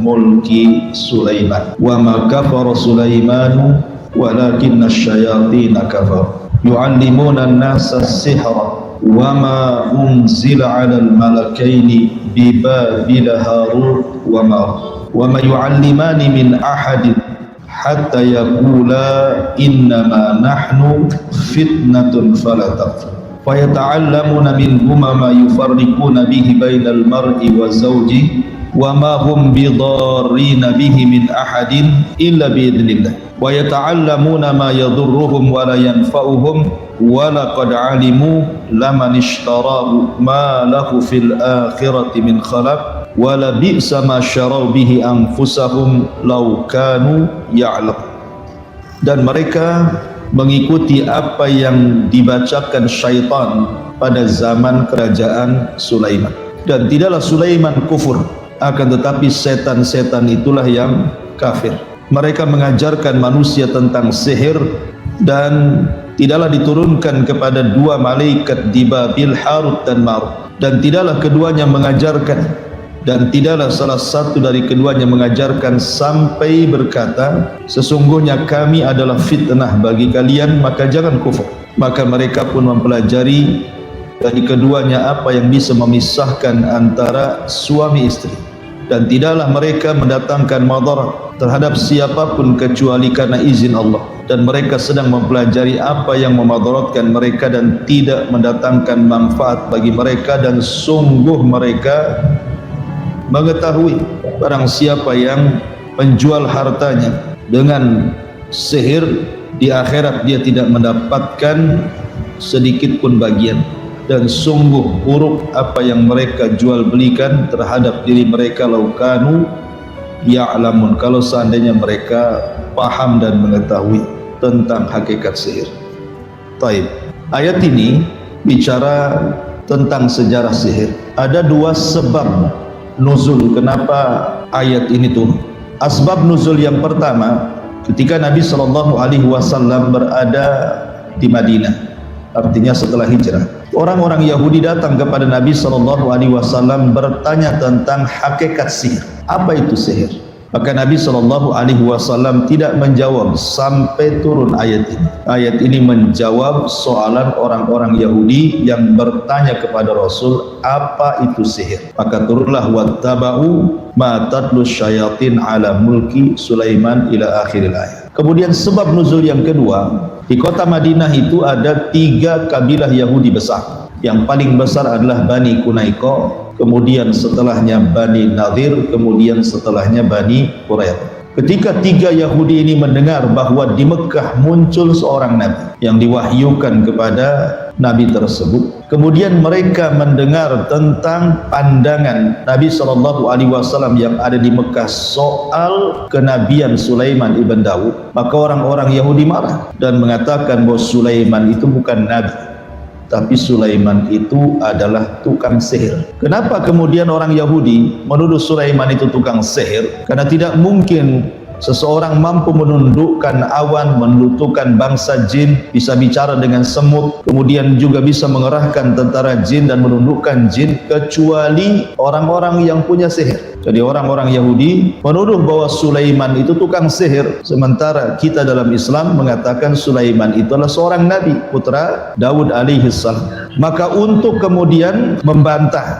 mulki Sulaiman. Wa ma kafara Sulaimanu walakinna asyayatina kafaru yu'allimuna an-nasa as-sihra wa ma unzila 'alal malakaini bi Babil Harut wa Marut wa ma yu'allimani min ahadin hatta yaqula innama nahnu fitnatun fala takfur fayata'allamuna minhuma ma yufarriquna bihi bainal mar'i wa zawjihi wa ma hum bidarrina bihi min ahadin illa biidznillah wa yata'allamuna ma yadurruhum wa la yanfa'uhum wa laqad 'alimu laman ishtarahu ma lahu fil akhirati min khalaq wa la bi'sa ma syaraw bihi anfusahum law kanu ya'lam. Dan mereka mengikuti apa yang dibacakan syaitan pada zaman kerajaan Sulaiman, dan tidaklah Sulaiman kufur, akan tetapi setan-setan itulah yang kafir. Mereka mengajarkan manusia tentang sihir, dan tidaklah diturunkan kepada dua malaikat di Babil Harut dan Marut, dan tidaklah keduanya mengajarkan, dan tidaklah salah satu dari keduanya mengajarkan sampai berkata, sesungguhnya kami adalah fitnah bagi kalian, maka jangan kufur. Maka mereka pun mempelajari dari keduanya apa yang bisa memisahkan antara suami istri, dan tidaklah mereka mendatangkan madarat terhadap siapapun kecuali karena izin Allah, dan mereka sedang mempelajari apa yang memadaratkan mereka dan tidak mendatangkan manfaat bagi mereka, dan sungguh mereka mengetahui barang siapa yang menjual hartanya dengan sihir, di akhirat dia tidak mendapatkan sedikit pun bagian, dan sungguh buruk apa yang mereka jual belikan terhadap diri mereka, laukanu ya'lamun, kalau seandainya mereka paham dan mengetahui tentang hakikat sihir. Taib. Ayat ini bicara tentang sejarah sihir. Ada dua sebab nuzul kenapa ayat ini turun. Asbab nuzul yang pertama, ketika Nabi SAW berada di Madinah, artinya setelah hijrah, orang-orang Yahudi datang kepada Nabi SAW bertanya tentang hakikat sihir. Apa itu sihir? Maka Nabi SAW tidak menjawab sampai turun ayat ini. Ayat ini menjawab soalan orang-orang Yahudi yang bertanya kepada Rasul, apa itu sihir? Maka turunlah wattaba'u ma tatlu syayatin ala mulki Sulaiman ila akhiril ayat. Kemudian sebab nuzul yang kedua, di kota Madinah itu ada 3 kabilah Yahudi besar. Yang paling besar adalah Bani Qunaiqa, kemudian setelahnya Bani Nadir, kemudian setelahnya Bani Quraidah. Ketika 3 Yahudi ini mendengar bahwa di Mekah muncul seorang Nabi yang diwahyukan kepada Nabi tersebut, kemudian mereka mendengar tentang pandangan Nabi SAW yang ada di Mekah soal kenabian Sulaiman ibn Daud, maka orang-orang Yahudi marah dan mengatakan bahwa Sulaiman itu bukan Nabi, tapi Sulaiman itu adalah tukang sihir. Kenapa kemudian orang Yahudi menuduh Sulaiman itu tukang sihir? Karena tidak mungkin seseorang mampu menundukkan awan, menundukkan bangsa jin, bisa bicara dengan semut, kemudian juga bisa mengerahkan tentara jin dan menundukkan jin, kecuali orang-orang yang punya sihir. Jadi orang-orang Yahudi menuduh bahwa Sulaiman itu tukang sihir, sementara kita dalam Islam mengatakan Sulaiman itu adalah seorang nabi, putra Daud alaihi salam. Maka untuk kemudian membantah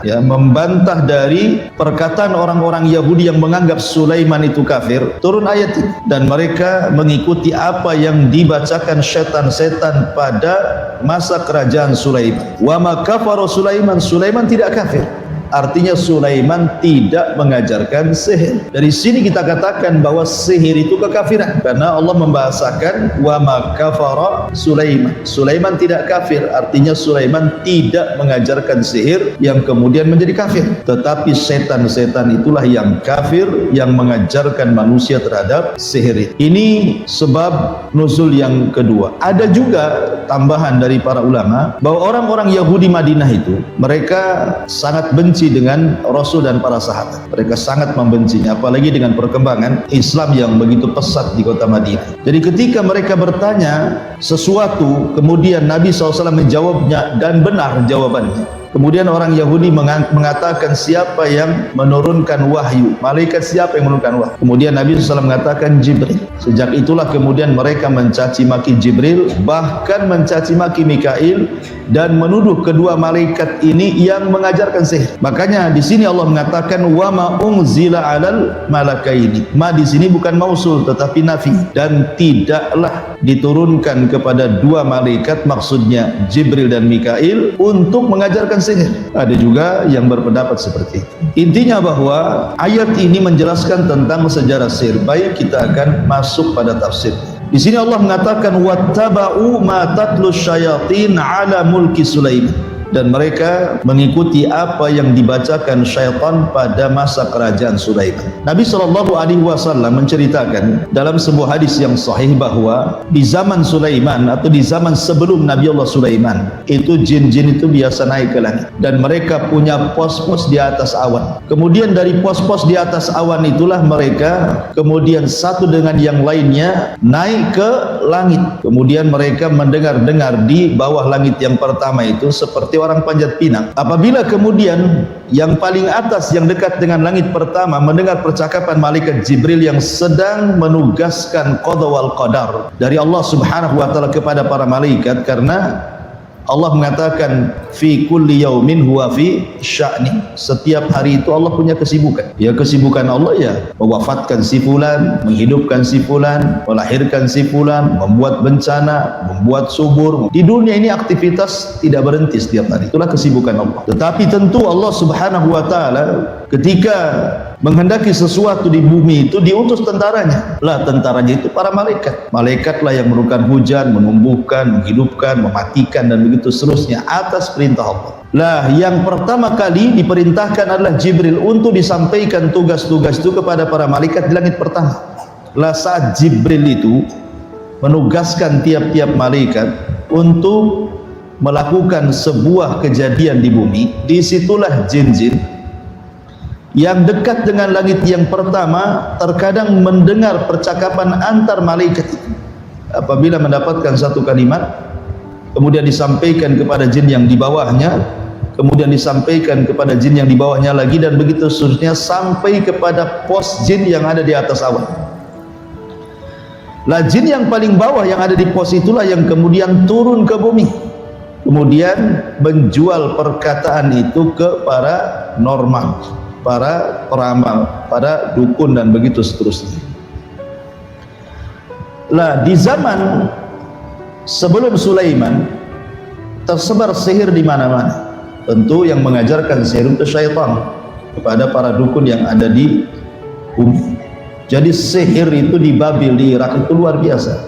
dari perkataan orang-orang Yahudi yang menganggap Sulaiman itu kafir, turun ayat ini, dan mereka mengikuti apa yang dibacakan setan-setan pada masa kerajaan Sulaiman. Wa ma kafara Sulaiman, Sulaiman tidak kafir. Artinya Sulaiman tidak mengajarkan sihir. Dari sini kita katakan bahwa sihir itu kekafiran, karena Allah membahasakan wa ma kafara Sulaiman. Sulaiman tidak kafir, artinya Sulaiman tidak mengajarkan sihir yang kemudian menjadi kafir. Tetapi setan-setan itulah yang kafir, yang mengajarkan manusia terhadap sihir. Ini sebab nuzul yang kedua. Ada juga tambahan dari para ulama bahwa orang-orang Yahudi Madinah itu mereka sangat benci dengan Rasul dan para sahabat. Mereka sangat membencinya, apalagi dengan perkembangan Islam yang begitu pesat di kota Madinah. Jadi ketika mereka bertanya sesuatu, kemudian Nabi SAW menjawabnya dan benar jawabannya, Kemudian orang Yahudi mengatakan siapa yang menurunkan wahyu, malaikat siapa yang menurunkan wahyu. Kemudian Nabi SAW mengatakan Jibril. Sejak itulah kemudian mereka mencaci maki Jibril, bahkan mencaci maki Mikail, dan menuduh kedua malaikat ini yang mengajarkan sihir. Makanya di sini Allah mengatakan wa ma unzila 'alal malakaini. Ma di sini bukan mausul tetapi nafi, dan tidaklah diturunkan kepada dua malaikat, maksudnya Jibril dan Mikail, untuk mengajarkan sihir. Ada juga yang berpendapat seperti itu. Intinya bahwa ayat ini menjelaskan tentang sejarah sihir. Baik, kita akan masuk pada tafsir. Di sini Allah mengatakan wattaba'u ma tatlu syayatin ala mulki Sulaiman, dan mereka mengikuti apa yang dibacakan syaitan pada masa kerajaan Sulaiman. Nabi SAW menceritakan dalam sebuah hadis yang sahih bahwa di zaman Sulaiman atau di zaman sebelum Nabi Allah Sulaiman itu jin-jin itu biasa naik ke langit, dan mereka punya pos-pos di atas awan. Kemudian dari pos-pos di atas awan itulah mereka kemudian satu dengan yang lainnya naik ke langit. Kemudian mereka mendengar-dengar di bawah langit yang pertama itu seperti orang panjat pinang. Apabila kemudian yang paling atas yang dekat dengan langit pertama mendengar percakapan malaikat Jibril yang sedang menugaskan qada wal qadar dari Allah Subhanahu wa taala kepada para malaikat, karena Allah mengatakan fi kulli yaumin huwa fi sya'ni. Setiap hari itu Allah punya kesibukan. Ya, kesibukan Allah ya mewafatkan si fulan, menghidupkan si fulan, melahirkan si fulan, membuat bencana, membuat subur. Di dunia ini aktivitas tidak berhenti setiap hari. Itulah kesibukan Allah. Tetapi tentu Allah Subhanahu wa taala ketika menghendaki sesuatu di bumi itu diutus tentaranya. Lah, tentaranya itu para malaikat. Malaikatlah yang menurunkan hujan, menumbuhkan, menghidupkan, mematikan, dan begitu seterusnya atas perintah Allah. Lah, yang pertama kali diperintahkan adalah Jibril untuk disampaikan tugas-tugas itu kepada para malaikat di langit pertama. Lah, saat Jibril itu menugaskan tiap-tiap malaikat untuk melakukan sebuah kejadian di bumi, disitulah jin-jin yang dekat dengan langit yang pertama terkadang mendengar percakapan antar malaikat itu. Apabila mendapatkan satu kalimat, kemudian disampaikan kepada jin yang di bawahnya, kemudian disampaikan kepada jin yang di bawahnya lagi, dan begitu seterusnya sampai kepada pos jin yang ada di atas awan. Lah, jin yang paling bawah yang ada di pos itulah yang kemudian turun ke bumi, kemudian menjual perkataan itu ke para normal, para peramal, para dukun, dan begitu seterusnya. Lah, di zaman sebelum Sulaiman tersebar sihir di mana-mana. Tentu yang mengajarkan sihir itu syaitan kepada para dukun yang ada di bumi. Jadi sihir itu di Babil, di Irak itu luar biasa,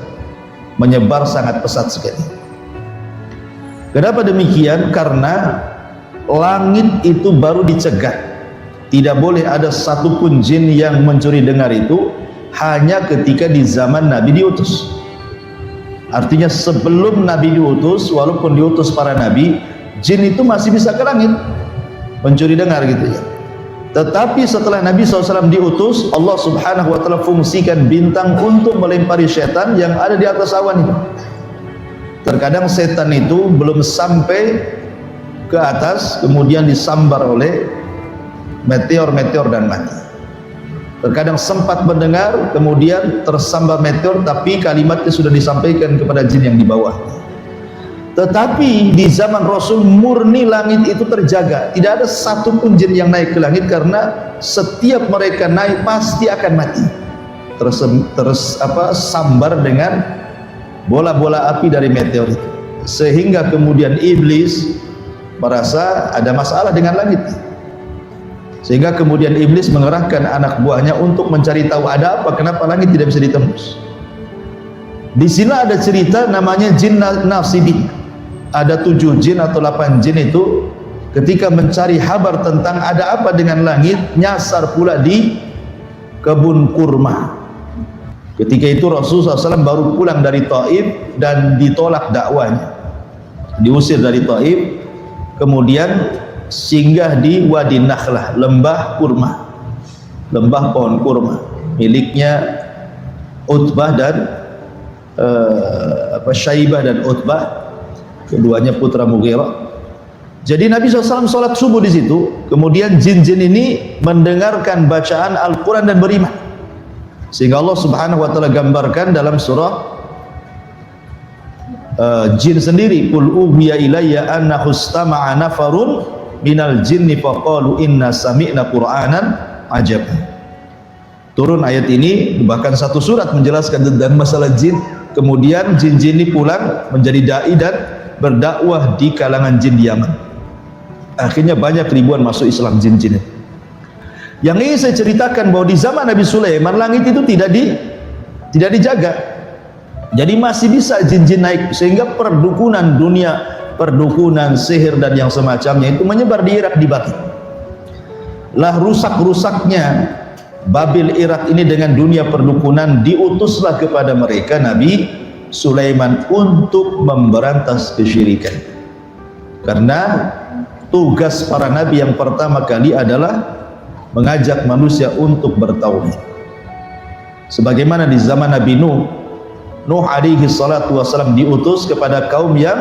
menyebar sangat pesat sekali. Kenapa demikian? Karena langit itu baru dicegat. Tidak boleh ada satupun jin yang mencuri dengar itu hanya ketika di zaman Nabi diutus. Artinya sebelum Nabi diutus, walaupun diutus para Nabi, jin itu masih bisa ke langit mencuri dengar gitu ya. Tetapi setelah Nabi SAW diutus, Allah Subhanahu wa taala fungsikan bintang untuk melempari setan yang ada di atas awan itu. Terkadang setan itu belum sampai ke atas, kemudian disambar oleh meteor-meteor dan mati. Terkadang sempat mendengar, kemudian tersambar meteor, tapi kalimatnya sudah disampaikan kepada jin yang di bawah. Tetapi di zaman Rasul murni langit itu terjaga, tidak ada satupun jin yang naik ke langit, karena setiap mereka naik pasti akan mati, sambar dengan bola-bola api dari meteor itu. Sehingga kemudian iblis merasa ada masalah dengan langit, sehingga kemudian iblis mengerahkan anak buahnya untuk mencari tahu ada apa, kenapa langit tidak bisa ditembus. Di sini ada cerita namanya jin nasibin. Ada 7 jin atau 8 jin itu ketika mencari kabar tentang ada apa dengan langit, nyasar pula di kebun kurma. Ketika itu Rasulullah SAW baru pulang dari Taif dan ditolak dakwanya, diusir dari Taif, kemudian singgah di Wadi Nakhlah, lembah kurma, lembah pohon kurma miliknya Utbah dan Syaibah dan Utbah, keduanya putra Mughirah. Jadi Nabi SAW sholat subuh di situ, kemudian jin-jin ini mendengarkan bacaan Al-Quran dan beriman. Sehingga Allah Subhanahu Wa Taala gambarkan dalam surah jin sendiri, qul uhiya ilayya annahu istama'a nafarun minal jinni faqalu inna sami'na qur'anan ajab. Turun ayat ini, bahkan satu surat menjelaskan tentang masalah jin. Kemudian jin-jin ini pulang menjadi dai dan berdakwah di kalangan jin di Yaman. Akhirnya banyak ribuan masuk Islam jin-jin. Yang ingin saya ceritakan bahwa di zaman Nabi Sulaiman langit itu tidak dijaga. Jadi masih bisa jin-jin naik, sehingga perdukunan dunia, perdukunan sihir dan yang semacamnya itu menyebar di Irak, di Babil. Lah rusak-rusaknya Babil Irak ini dengan dunia perdukunan, diutuslah kepada mereka Nabi Sulaiman untuk memberantas kesyirikan. Karena tugas para nabi yang pertama kali adalah mengajak manusia untuk bertauhid. Sebagaimana di zaman Nabi Nuh alaihi salatu wassalam diutus kepada kaum yang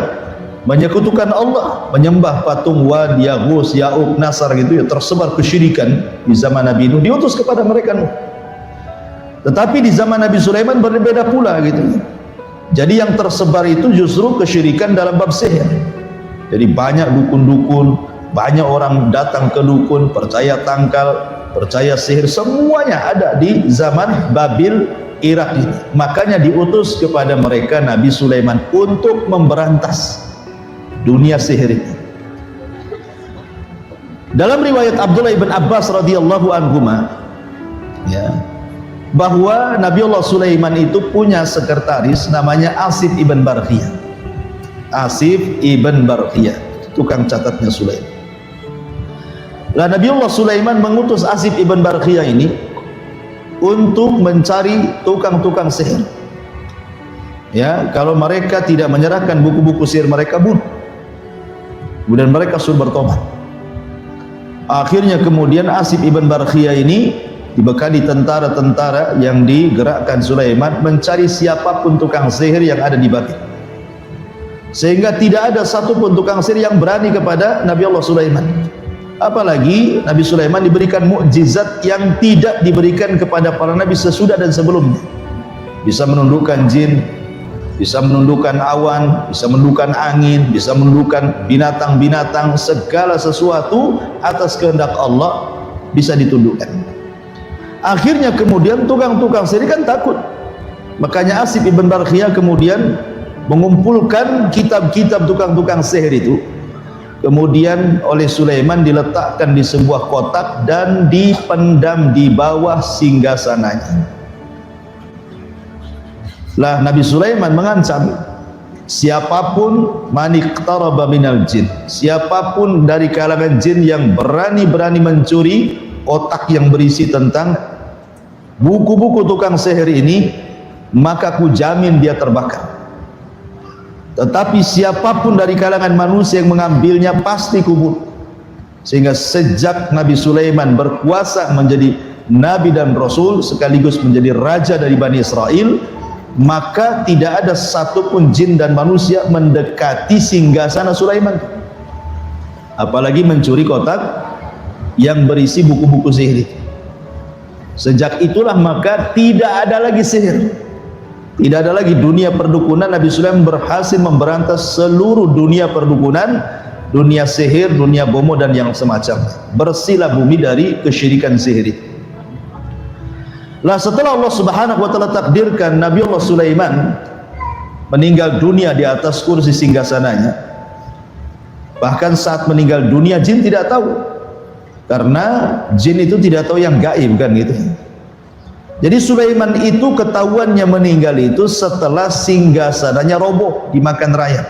menyekutukan Allah, menyembah patung Wad, Yaghus, Ya'uq, Nasar gitu ya, tersebar kesyirikan di zaman Nabi Nuh, diutus kepada mereka Nuh. Tetapi di zaman Nabi Sulaiman berbeda pula gitu. Jadi yang tersebar itu justru kesyirikan dalam bab sihir. Jadi banyak dukun-dukun, banyak orang datang ke dukun, percaya tangkal, percaya sihir, semuanya ada di zaman Babil Irak ini. Makanya diutus kepada mereka Nabi Sulaiman untuk memberantas dunia sihir ini. Dalam riwayat Abdullah ibn Abbas radhiyallahu anhuma, ya, bahwa Nabi Allah Sulaiman itu punya sekretaris namanya Asif ibn Barkhiyah. Asif ibn Barkhiyah, tukang catatnya Sulaiman. Lah Nabi Allah Sulaiman mengutus Asif ibn Barkhiyah ini untuk mencari tukang-tukang sihir. Ya, kalau mereka tidak menyerahkan buku-buku sihir, mereka bunuh. Kemudian mereka suruh bertobat. Akhirnya kemudian Asif ibn Barkhiyah ini dibekali tentara-tentara yang digerakkan Sulaiman mencari siapapun tukang sihir yang ada di Babil. Sehingga tidak ada satupun tukang sihir yang berani kepada Nabi Allah Sulaiman. Apalagi Nabi Sulaiman diberikan mukjizat yang tidak diberikan kepada para nabi sesudah dan sebelumnya. Bisa menundukkan jin, bisa menundukkan awan, bisa menundukkan angin, bisa menundukkan binatang-binatang, segala sesuatu atas kehendak Allah bisa ditundukkan. Akhirnya kemudian tukang-tukang sihir kan takut. Makanya Asif ibn Barkhiyah kemudian mengumpulkan kitab-kitab tukang-tukang sihir itu, kemudian oleh Sulaiman diletakkan di sebuah kotak dan dipendam di bawah singgasananya. Lah Nabi Sulaiman mengancam siapapun maniqtaraba minal jin, siapapun dari kalangan jin yang berani-berani mencuri kotak yang berisi tentang buku-buku tukang sihir ini, maka ku jamin dia terbakar. Tetapi siapapun dari kalangan manusia yang mengambilnya pasti kubur. Sehingga sejak Nabi Sulaiman berkuasa menjadi nabi dan rasul sekaligus menjadi raja dari Bani Israel, maka tidak ada satupun jin dan manusia mendekati singgasana Sulaiman, apalagi mencuri kotak yang berisi buku-buku sihir. Sejak itulah maka tidak ada lagi sihir, tidak ada lagi dunia perdukunan. Nabi Sulaiman berhasil memberantas seluruh dunia perdukunan, dunia sihir, dunia bomo dan yang semacam. Bersihlah bumi dari kesyirikan sihir itu. Lah setelah Allah Subhanahu wa taala takdirkan Nabi Allah Sulaiman meninggal dunia di atas kursi singgasananya, bahkan saat meninggal dunia jin tidak tahu, karena jin itu tidak tahu yang gaib kan gitu. Jadi Sulaiman itu ketahuannya meninggal itu setelah singgasananya roboh dimakan rayap.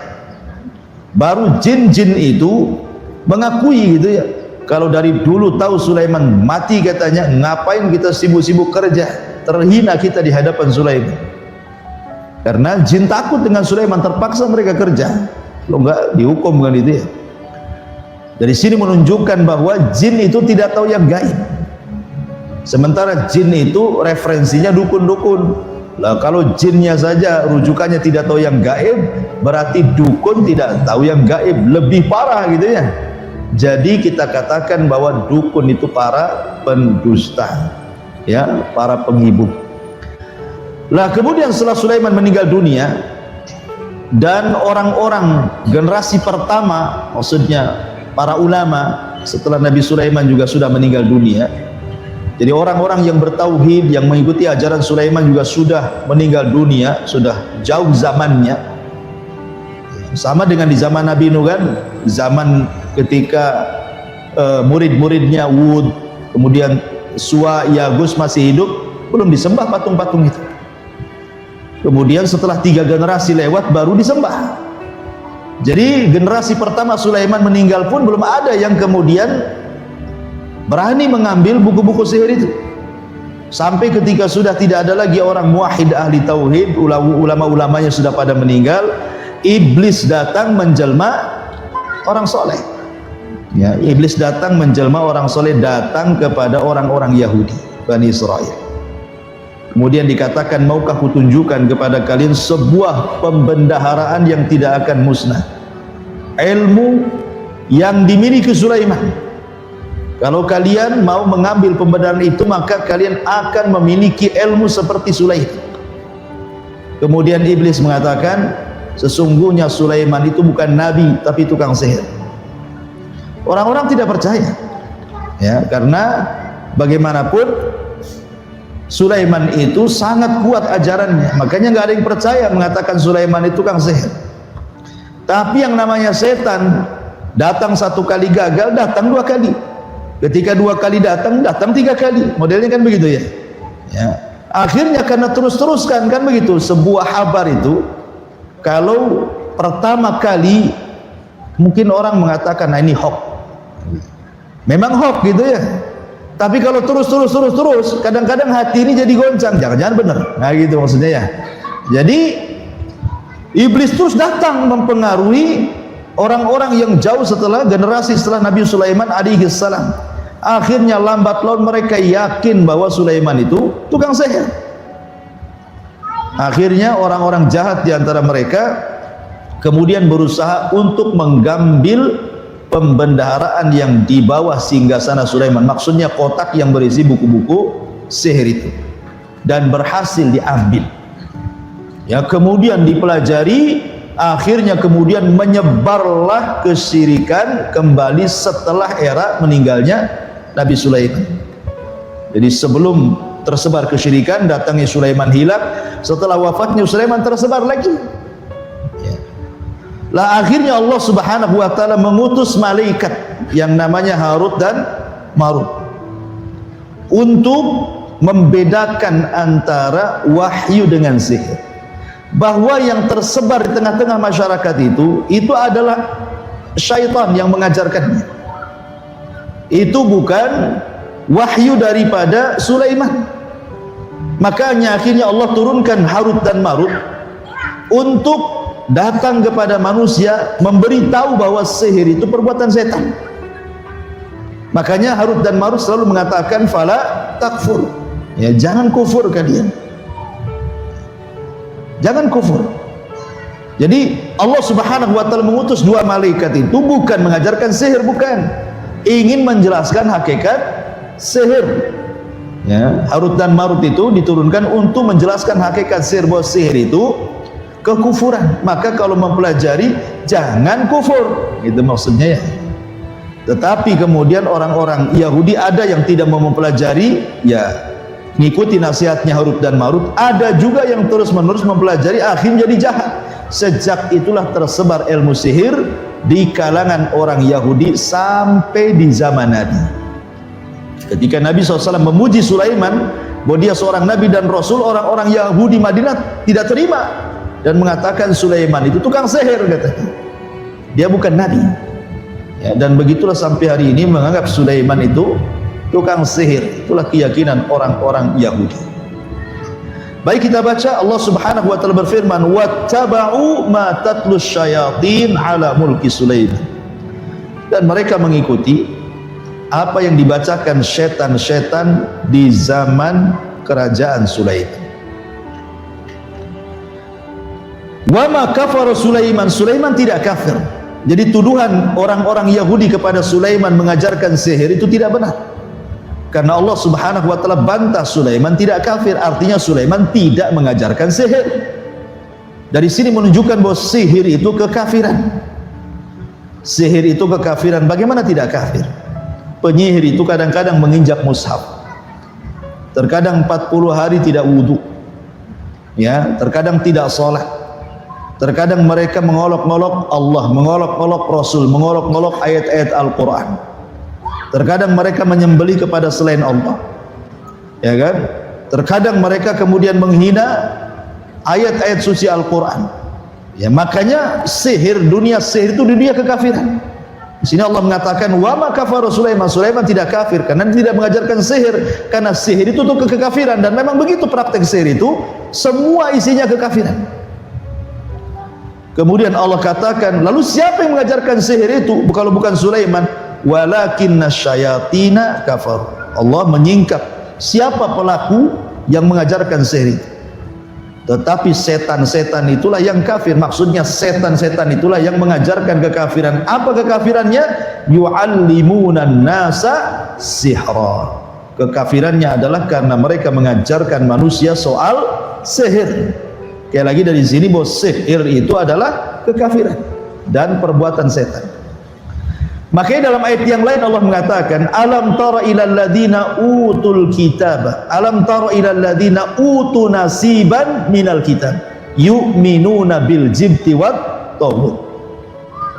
Baru jin-jin itu mengakui gitu ya, kalau dari dulu tahu Sulaiman mati katanya, ngapain kita sibuk-sibuk kerja, terhina kita di hadapan Sulaiman. Karena jin takut dengan Sulaiman, terpaksa mereka kerja, lo enggak dihukum kan itu ya. Dari sini menunjukkan bahwa jin itu tidak tahu yang gaib. Sementara jin itu referensinya dukun-dukun, Lah kalau jinnya saja rujukannya tidak tahu yang gaib, berarti dukun tidak tahu yang gaib, lebih parah gitu ya. Jadi kita katakan bahwa dukun itu para pendusta, ya, para penghibur. Lah kemudian setelah Sulaiman meninggal dunia dan orang-orang generasi pertama, maksudnya para ulama setelah Nabi Sulaiman juga sudah meninggal dunia. Jadi orang-orang yang bertauhid, yang mengikuti ajaran Sulaiman juga sudah meninggal dunia, sudah jauh zamannya. Sama dengan di zaman Nabi Nuh kan, zaman ketika murid-muridnya Wud, kemudian Suwa, Yagus masih hidup, belum disembah patung-patung itu. Kemudian setelah 3 generasi lewat baru disembah. Jadi generasi pertama Sulaiman meninggal pun belum ada yang kemudian berani mengambil buku-buku sihir itu. Sampai ketika sudah tidak ada lagi orang muwahhid ahli tauhid, ulama-ulamanya sudah pada meninggal, iblis datang menjelma orang soleh. Ya, iblis datang menjelma orang soleh, datang kepada orang-orang Yahudi, Bani Israel. Kemudian dikatakan, maukah kutunjukkan kepada kalian sebuah pembendaharaan yang tidak akan musnah, ilmu yang dimiliki Sulaiman. Kalau kalian mau mengambil pembenaran itu, maka kalian akan memiliki ilmu seperti Sulaiman. Kemudian iblis mengatakan, sesungguhnya Sulaiman itu bukan nabi tapi tukang sihir. Orang-orang tidak percaya, ya, karena bagaimanapun Sulaiman itu sangat kuat ajarannya, makanya nggak ada yang percaya mengatakan Sulaiman itu tukang sihir. Tapi yang namanya setan, datang 1 kali gagal, datang 2 kali. Ketika 2 kali datang, datang 3 kali. Modelnya kan begitu ya. Ya. Akhirnya karena terus-teruskan kan begitu. Sebuah kabar itu, kalau pertama kali mungkin orang mengatakan, nah ini hoax. Memang hoax gitu ya. Tapi kalau terus, kadang-kadang hati ini jadi goncang. Jangan-jangan benar. Nah gitu maksudnya ya. Jadi iblis terus datang mempengaruhi orang-orang yang jauh setelah generasi setelah Nabi Sulaiman alaihi salam. Akhirnya lambat laun mereka yakin bahwa Sulaiman itu tukang sihir. Akhirnya orang-orang jahat di antara mereka kemudian berusaha untuk menggambil pembendaharaan yang di bawah singgasana Sulaiman. Maksudnya kotak yang berisi buku-buku sihir itu, dan berhasil diambil. Ya, kemudian dipelajari. Akhirnya kemudian menyebarlah kesyirikan kembali setelah era meninggalnya Nabi Sulaiman. Jadi sebelum tersebar kesyirikan, datangnya Sulaiman hilang. Setelah wafatnya Sulaiman tersebar lagi. Ya. Lah akhirnya Allah Subhanahu wa taala mengutus malaikat yang namanya Harut dan Marut untuk membedakan antara wahyu dengan sihir. Bahwa yang tersebar di tengah-tengah masyarakat itu adalah syaitan yang mengajarkannya. Itu bukan wahyu daripada Sulaiman. Makanya akhirnya Allah turunkan Harut dan Marut untuk datang kepada manusia, memberitahu bahwa sihir itu perbuatan setan. Makanya Harut dan Marut selalu mengatakan, fala takfur, ya, jangan kufur kalian. Jangan kufur. Jadi Allah Subhanahu wa taala mengutus 2 malaikat itu bukan mengajarkan sihir, bukan. Ingin menjelaskan hakikat sihir. Ya, Harut dan Marut itu diturunkan untuk menjelaskan hakikat sihir, bahwa sihir itu kekufuran. Maka kalau mempelajari jangan kufur. Itu maksudnya ya. Tetapi kemudian orang-orang Yahudi ada yang tidak mau mempelajari, ya ngikuti nasihatnya Harut dan Marut. Ada juga yang terus-menerus mempelajari, akhirnya jadi jahat. Sejak itulah tersebar ilmu sihir di kalangan orang Yahudi sampai di zaman Nabi. Ketika Nabi SAW memuji Sulaiman bahwa dia seorang Nabi dan Rasul, orang-orang Yahudi Madinah tidak terima dan mengatakan Sulaiman itu tukang sihir, katanya. Dia bukan Nabi. Ya, dan begitulah sampai hari ini menganggap Sulaiman itu tukang sihir. Itulah keyakinan orang-orang Yahudi. Baik, kita baca Allah Subhanahu wa taala berfirman, wattaba'u ma tatlus syayatin ala mulki Sulaiman. Dan mereka mengikuti apa yang dibacakan setan-setan di zaman kerajaan Sulaiman. Wa ma kafara Sulaiman, Sulaiman tidak kafir. Jadi tuduhan orang-orang Yahudi kepada Sulaiman mengajarkan sihir itu tidak benar. Karena Allah Subhanahu wa taala bantah Sulaiman tidak kafir, artinya Sulaiman tidak mengajarkan sihir. Dari sini menunjukkan bahwa sihir itu kekafiran. Sihir itu kekafiran. Bagaimana tidak kafir? Penyihir itu kadang-kadang menginjak mushaf. Terkadang 40 hari tidak wudu. Ya, terkadang tidak sholat. Terkadang mereka mengolok-olok Allah, mengolok-olok Rasul, mengolok-olok ayat-ayat Al-Quran. Terkadang mereka menyembelih kepada selain Allah, ya kan? Terkadang mereka kemudian menghina ayat-ayat suci Al-Quran. Ya, makanya dunia sihir itu dunia kekafiran. Di sini Allah mengatakan wa ma kafara Sulaiman, Sulaiman tidak kafir karena tidak mengajarkan sihir, karena sihir itu tuh kekafiran, dan memang begitu praktek sihir itu semua isinya kekafiran. Kemudian Allah katakan, lalu siapa yang mengajarkan sihir itu kalau bukan Sulaiman? Walakinna syayatina kafar. Allah menyingkap siapa pelaku yang mengajarkan sihir itu. Tetapi setan-setan itulah yang kafir. Maksudnya setan-setan itulah yang mengajarkan kekafiran. Apa kekafirannya? Yu'allimunan nasa sihra. Kekafirannya adalah karena mereka mengajarkan manusia soal sihir. Kayak lagi dari sini bahwa sihir itu adalah kekafiran dan perbuatan setan. Makanya dalam ayat yang lain Allah mengatakan, alam tara ilal ladina utul kitab, alam tara ilal ladina utu nasiban minal kitab yu'minuna bil jibti wat taghut.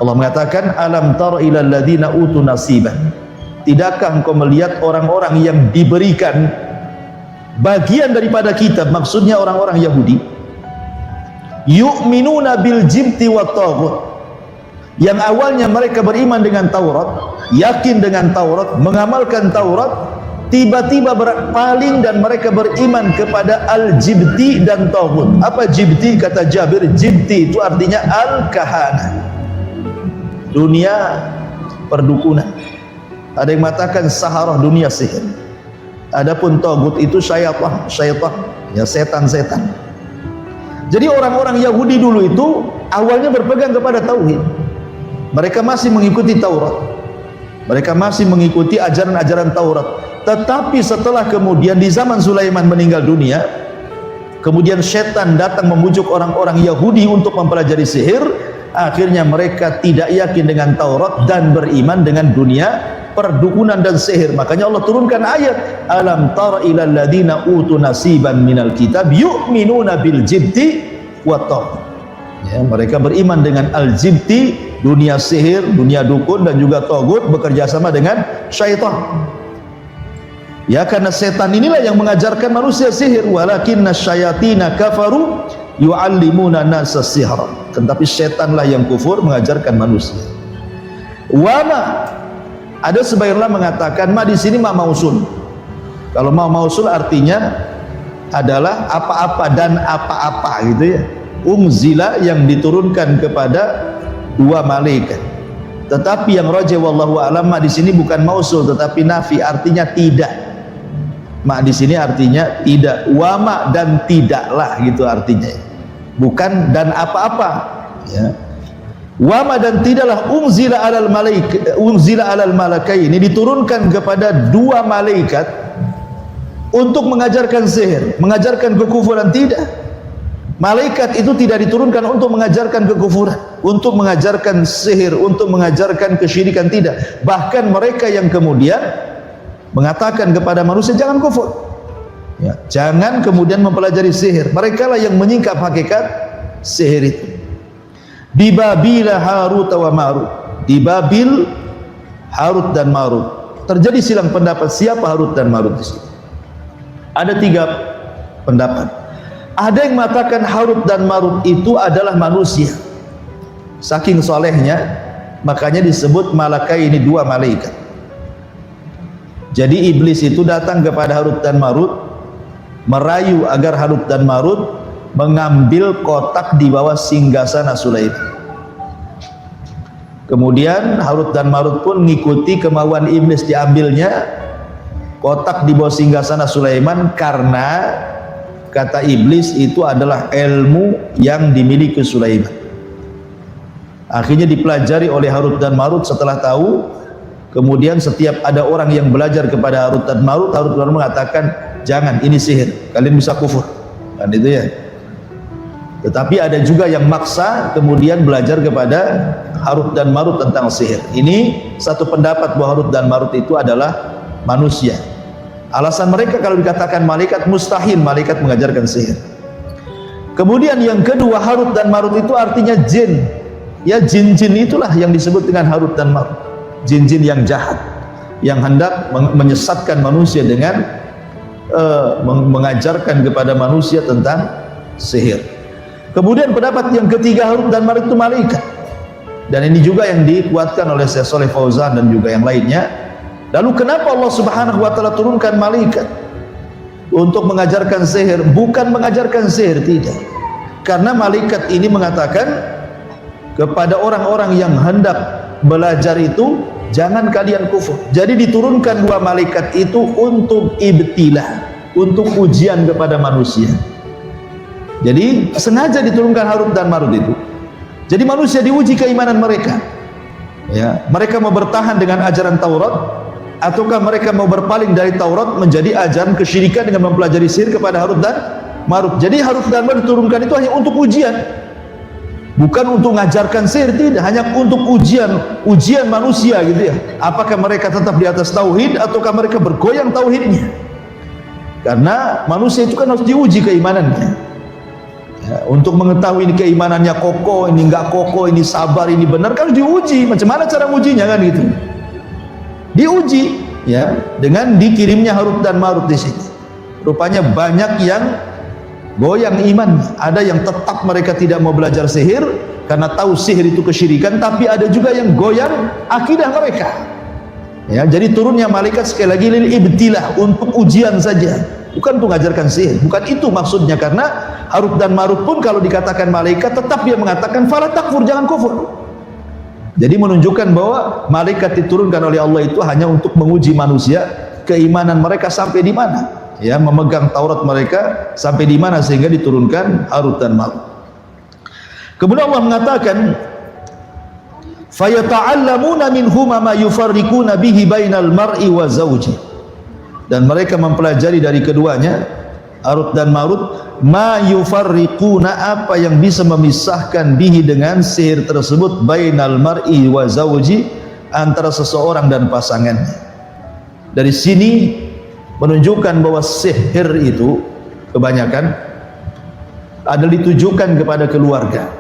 Allah mengatakan, alam tara ilal ladina utu nasiban, tidakkah engkau melihat orang-orang yang diberikan bagian daripada kitab, maksudnya orang-orang Yahudi, yu'minuna bil jibti wat taghut, yang awalnya mereka beriman dengan Taurat, yakin dengan Taurat, mengamalkan Taurat, tiba-tiba berpaling dan mereka beriman kepada al-jibti dan taghut. Apa jibti? Kata Jabir, jibti itu artinya al-kahana, dunia perdukunan. Ada yang mengatakan saharah, dunia sihir. Adapun taghut itu syaitan, ya setan-setan. Jadi orang-orang Yahudi dulu itu awalnya berpegang kepada tauhid. Mereka masih mengikuti Taurat, mereka masih mengikuti ajaran-ajaran Taurat. Tetapi setelah kemudian di zaman Sulaiman meninggal dunia, kemudian setan datang membujuk orang-orang Yahudi untuk mempelajari sihir. Akhirnya mereka tidak yakin dengan Taurat dan beriman dengan dunia perdukunan dan sihir. Makanya Allah turunkan ayat, alam tara ilal ladina utu nasiban minal kitab yu'minuna bil jibti wa taghut. Ya, mereka beriman dengan al-jibti, dunia sihir, dunia dukun, dan juga taghut, bekerja sama dengan syaitan. Ya, karena setan inilah yang mengajarkan manusia sihir. Walakinna syayatina kafaru yu'allimuna nasa sihra. Tetapi setanlah yang kufur mengajarkan manusia. Wama, ada sebagian ulama mengatakan ma di sini ma mausul. Kalau ma mausul artinya adalah apa-apa dan apa-apa gitu ya. Unzila yang diturunkan kepada dua malaikat. Tetapi yang rajih wallahu a'lam ma di sini bukan mausul tetapi nafi, artinya tidak. Ma di sini artinya tidak, wama dan tidaklah gitu artinya. Bukan dan apa-apa ya. Wama dan tidaklah unzila alal malakaini, diturunkan kepada dua malaikat untuk mengajarkan sihir, mengajarkan kekufuran, tidak. Malaikat itu tidak diturunkan untuk mengajarkan kekufuran, untuk mengajarkan sihir, untuk mengajarkan kesyirikan, tidak. Bahkan mereka yang kemudian mengatakan kepada manusia jangan kufur, ya, jangan kemudian mempelajari sihir. Mereka lah yang menyingkap hakikat sihir itu. Di Babil Harut wa Marut, di Babil Harut dan Marut. Terjadi silang pendapat siapa Harut dan Marut di sini. Ada tiga pendapat. Ada yang mengatakan Harut dan Marut itu adalah manusia. Saking solehnya, makanya disebut malakai, ini dua malaikat. Jadi iblis itu datang kepada Harut dan Marut, merayu agar Harut dan Marut mengambil kotak di bawah singgasana Sulaiman. Kemudian Harut dan Marut pun mengikuti kemauan iblis, diambilnya kotak di bawah singgasana Sulaiman karena kata iblis itu adalah ilmu yang dimiliki Sulaiman. Akhirnya dipelajari oleh Harut dan Marut. Setelah tahu, kemudian setiap ada orang yang belajar kepada Harut dan Marut mengatakan, jangan, ini sihir, kalian bisa kufur, kan itu ya. Tetapi ada juga yang maksa kemudian belajar kepada Harut dan Marut tentang sihir. Ini satu pendapat bahwa Harut dan Marut itu adalah manusia. Alasan mereka kalau dikatakan malaikat, mustahil malaikat mengajarkan sihir. Kemudian yang kedua, Harut dan Marut itu artinya jin. Ya, jin-jin itulah yang disebut dengan Harut dan Marut. Jin-jin yang jahat, yang hendak menyesatkan manusia dengan mengajarkan kepada manusia tentang sihir. Kemudian pendapat yang ketiga, Harut dan Marut itu malaikat. Dan ini juga yang dikuatkan oleh Syekh Shalih Fauzan dan juga yang lainnya. Lalu kenapa Allah Subhanahu wa taala turunkan malaikat untuk mengajarkan sihir? Bukan mengajarkan sihir, tidak. Karena malaikat ini mengatakan kepada orang-orang yang hendak belajar itu, jangan kalian kufur. Jadi diturunkan dua malaikat itu untuk ibtilah, untuk ujian kepada manusia. Jadi sengaja diturunkan Harut dan Marut itu. Jadi manusia diuji keimanan mereka. Ya, mereka mau bertahan dengan ajaran Taurat, ataukah mereka mau berpaling dari Taurat menjadi ajaran kesyirikan dengan mempelajari sihir kepada Harut dan Marut. Jadi Harut dan Marut diturunkan itu hanya untuk ujian, bukan untuk mengajarkan sihir, tidak, hanya untuk ujian manusia gitu ya. Apakah mereka tetap di atas tauhid ataukah mereka bergoyang tauhidnya? Karena manusia itu kan harus diuji keimanannya. Ya, untuk mengetahui ini keimanannya kokoh, ini enggak kokoh, ini sabar, ini benar, kan diuji. Macam mana cara ujinya kan gitu? Diuji ya dengan dikirimnya Harut dan Marut di sini. Rupanya banyak yang goyang iman, ada yang tetap mereka tidak mau belajar sihir karena tahu sihir itu kesyirikan, tapi ada juga yang goyang akidah mereka. Ya, jadi turunnya malaikat sekali lagi lil ibtilah, untuk ujian saja, bukan untuk mengajarkan sihir. Bukan itu maksudnya, karena Harut dan Marut pun kalau dikatakan malaikat tetap dia mengatakan fala takfur, jangan kufur. Jadi menunjukkan bahwa malaikat diturunkan oleh Allah itu hanya untuk menguji manusia, keimanan mereka sampai di mana, ya, memegang Taurat mereka sampai di mana sehingga diturunkan Harut dan Marut. Kemudian Allah mengatakan, fayata'allamuna minhuma ma yufarriquna bihi bainal mar'i wa zawji. Dan mereka mempelajari dari keduanya, Harut dan Marut, ma yufarriquna, apa yang bisa memisahkan bihi dengan sihir tersebut, bainal mar'i wa zawji, antara seseorang dan pasangannya. Dari sini menunjukkan bahwa sihir itu kebanyakan adalah ditujukan kepada keluarga.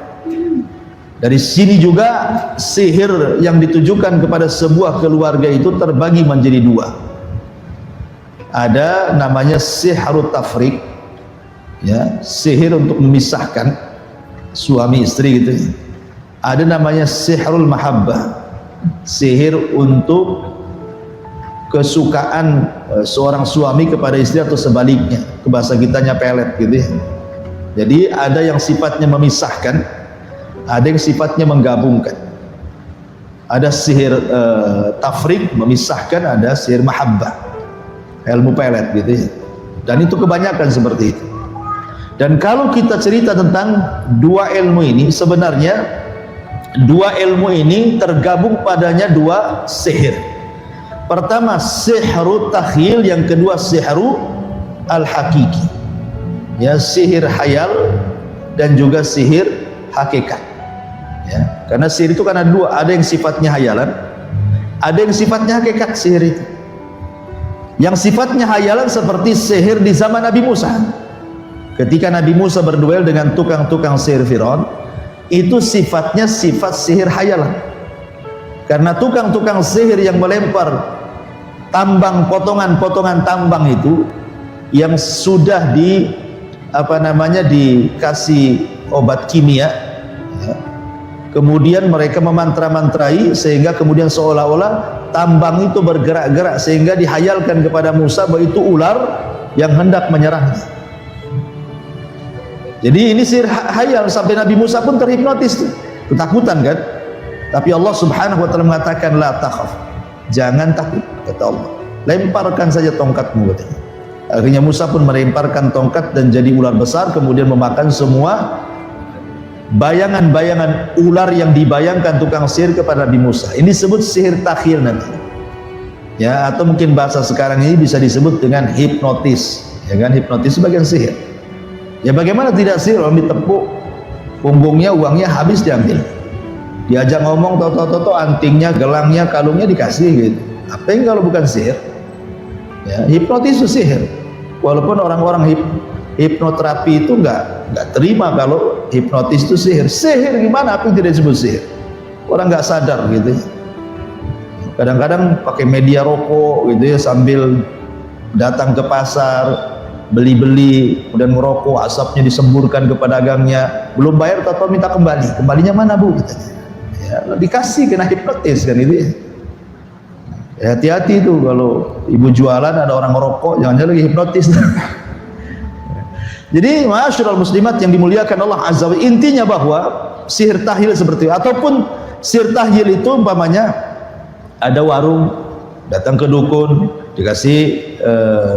Dari sini juga sihir yang ditujukan kepada sebuah keluarga itu terbagi menjadi dua. Ada namanya sihrut tafriq, ya, sihir untuk memisahkan suami istri gitu ya. Ada namanya sihrul mahabbah, sihir untuk kesukaan seorang suami kepada istri atau sebaliknya, ke bahasa kitanya pelet gitu ya. Jadi ada yang sifatnya memisahkan, ada yang sifatnya menggabungkan. Ada sihir tafriq, memisahkan, ada sihir mahabbah, ilmu pelet gitu ya. Dan itu kebanyakan seperti itu. Dan kalau kita cerita tentang dua ilmu ini, sebenarnya dua ilmu ini tergabung padanya dua sihir. Pertama sihru takhyil, yang kedua sihru al-hakiki, ya, sihir hayal dan juga sihir hakikat, ya. Karena sihir itu kan ada dua, ada yang sifatnya hayalan, ada yang sifatnya hakikat sihir itu. Yang sifatnya hayalan seperti sihir di zaman Nabi Musa. Ketika Nabi Musa berduel dengan tukang-tukang sihir Firaun, itu sifatnya sifat sihir hayalan. Karena tukang-tukang sihir yang melempar tambang, potongan-potongan tambang itu yang sudah dikasih obat kimia, ya. Kemudian mereka memantra-mantrai sehingga kemudian seolah-olah tambang itu bergerak-gerak, sehingga dihayalkan kepada Musa bahwa itu ular yang hendak menyerangnya. Jadi ini sihir hayal, sampai Nabi Musa pun terhipnotis, ketakutan kan. Tapi Allah Subhanahu wa taala mengatakan la takhaf, jangan takut, kata Allah, lemparkan saja tongkatmu katanya. Akhirnya Musa pun melemparkan tongkat dan jadi ular besar, kemudian memakan semua bayangan-bayangan ular yang dibayangkan tukang sihir kepada Nabi Musa. Ini disebut sihir takhil nanti. Ya, atau mungkin bahasa sekarang ini bisa disebut dengan hipnotis. Ya kan, hipnotis sebagian sihir. Ya bagaimana tidak sihir, orang ditepuk punggungnya, uangnya habis diambil. Diajak ngomong, toto antingnya, gelangnya, kalungnya dikasih gitu. Apa yang kalau bukan sihir? Ya, hipnotis itu sihir. Walaupun orang-orang hipnoterapi itu nggak terima kalau hipnotis itu sihir. Sihir gimana? Apa yang tidak disebut sihir? Orang nggak sadar gitu. Kadang-kadang pakai media rokok gitu ya, sambil datang ke pasar beli-beli, kemudian merokok, asapnya disemburkan ke pedagangnya, belum bayar atau minta kembali. Kembalinya mana bu? Gitu. Ya, dikasih kena hipnotis kan itu ya. Ya, hati-hati itu kalau ibu jualan ada orang merokok, jangan-jangan lagi hipnotis. Jadi ma'asyiral muslimat yang dimuliakan Allah Azza wa Jalla, intinya bahwa sihir tahyil seperti itu, ataupun sihir tahyil itu umpamanya ada warung, datang ke dukun, dikasih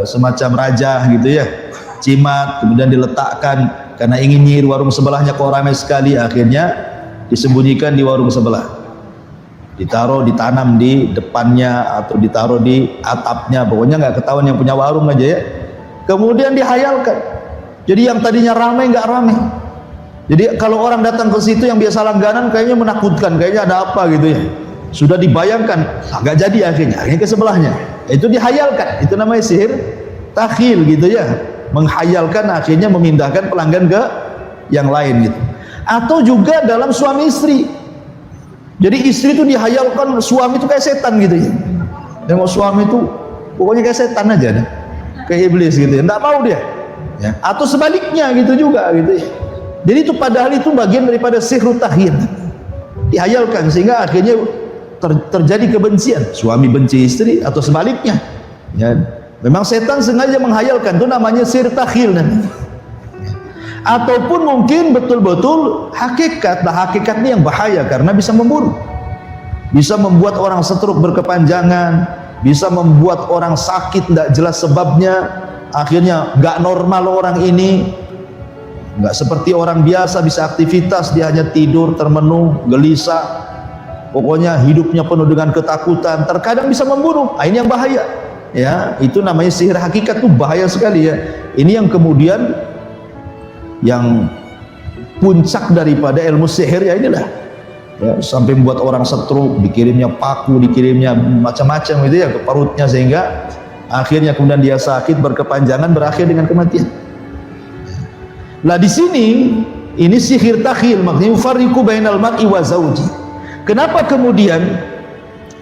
semacam raja gitu ya, cimat, kemudian diletakkan karena ingin nyihir warung sebelahnya kok ramai sekali, akhirnya disembunyikan di warung sebelah, ditaruh, ditanam di depannya atau ditaruh di atapnya, pokoknya nggak ketahuan yang punya warung aja ya. Kemudian dihayalkan, jadi yang tadinya ramai nggak ramai. Jadi kalau orang datang ke situ yang biasa langganan kayaknya menakutkan, kayaknya ada apa gitu ya, sudah dibayangkan, agak jadi akhirnya ke sebelahnya, itu dihayalkan. Itu namanya sihir takhil gitu ya, menghayalkan, akhirnya memindahkan pelanggan ke yang lain gitu. Atau juga dalam suami istri, jadi istri itu dihayalkan suami itu kayak setan gitu ya, tengok suami itu pokoknya kayak setan aja deh, kayak iblis gitu ya, nggak mau dia ya. Atau sebaliknya gitu juga gitu ya. Jadi itu padahal itu bagian daripada sihir takhil, dihayalkan sehingga akhirnya terjadi kebencian, suami benci istri atau sebaliknya ya. Memang setan sengaja menghayalkan, itu namanya sihir takhil nanti. Ataupun mungkin betul-betul hakikat, nah hakikatnya yang bahaya karena bisa membunuh, bisa membuat orang stroke berkepanjangan, bisa membuat orang sakit tidak jelas sebabnya, akhirnya nggak normal orang ini, nggak seperti orang biasa bisa aktivitas, dia hanya tidur termenung, gelisah, pokoknya hidupnya penuh dengan ketakutan, terkadang bisa membunuh. Ini yang bahaya ya, itu namanya sihir hakikat, tuh bahaya sekali ya. Ini yang kemudian yang puncak daripada ilmu sihir ya inilah ya, sampai membuat orang stroke, dikirimnya paku, dikirimnya macam-macam gitu ya ke perutnya, sehingga akhirnya kemudian dia sakit berkepanjangan, berakhir dengan kematian. Nah di sini ini sihir takhil, maksudnya yufarriqu bainal mar'i wa zawji. Kenapa kemudian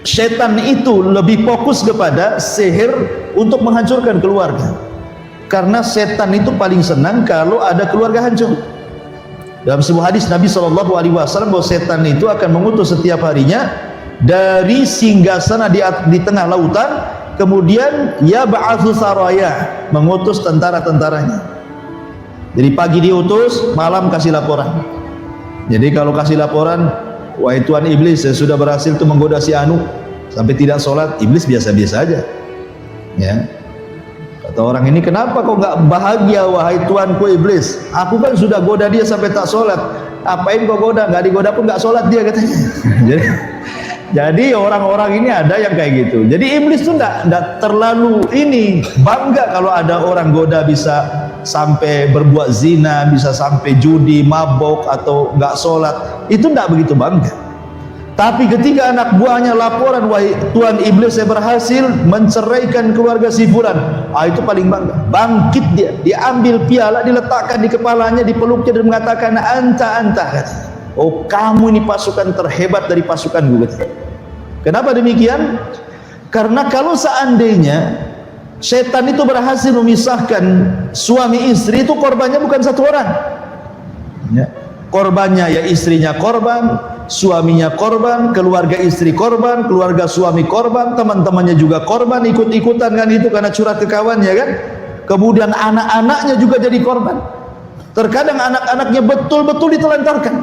setan itu lebih fokus kepada sihir untuk menghancurkan keluarga? Karena setan itu paling senang kalau ada keluarga hancur. Dalam sebuah hadis Nabi SAW bahwa setan itu akan mengutus setiap harinya dari singgasana di tengah lautan, kemudian ya ba'athu saraya, mengutus tentara-tentaranya. Jadi pagi diutus, malam kasih laporan. Jadi kalau kasih laporan, wahai Tuan Iblis, saya sudah berhasil tuh menggoda si Anu sampai tidak sholat. Iblis biasa-biasa aja ya. Kata orang ini, kenapa kok nggak bahagia wahai Tuanku Iblis? Aku kan sudah goda dia sampai tak sholat. Apain kok goda? Nggak digoda pun nggak sholat dia katanya. Jadi orang-orang ini ada yang kayak gitu. Jadi iblis tuh nggak terlalu ini bangga kalau ada orang goda bisa sampai berbuat zina, bisa sampai judi, mabok atau nggak sholat. Itu nggak begitu bangga. Tapi ketika anak buahnya laporan, wahai Tuan Iblis, saya berhasil menceraikan keluarga si fulan, itu paling bangga. Bangkit dia, diambil piala, diletakkan di kepalanya, dipeluknya dan mengatakan anta. Oh kamu ini pasukan terhebat dari pasukan gue. Kenapa demikian? Karena kalau seandainya setan itu berhasil memisahkan suami istri, itu korbannya bukan satu orang ya. Korbannya ya istrinya korban, suaminya korban, keluarga istri korban, keluarga suami korban, teman-temannya juga korban, ikut-ikutan kan itu karena curhat ke kawannya kan. Kemudian anak-anaknya juga jadi korban. Terkadang anak-anaknya betul-betul ditelantarkan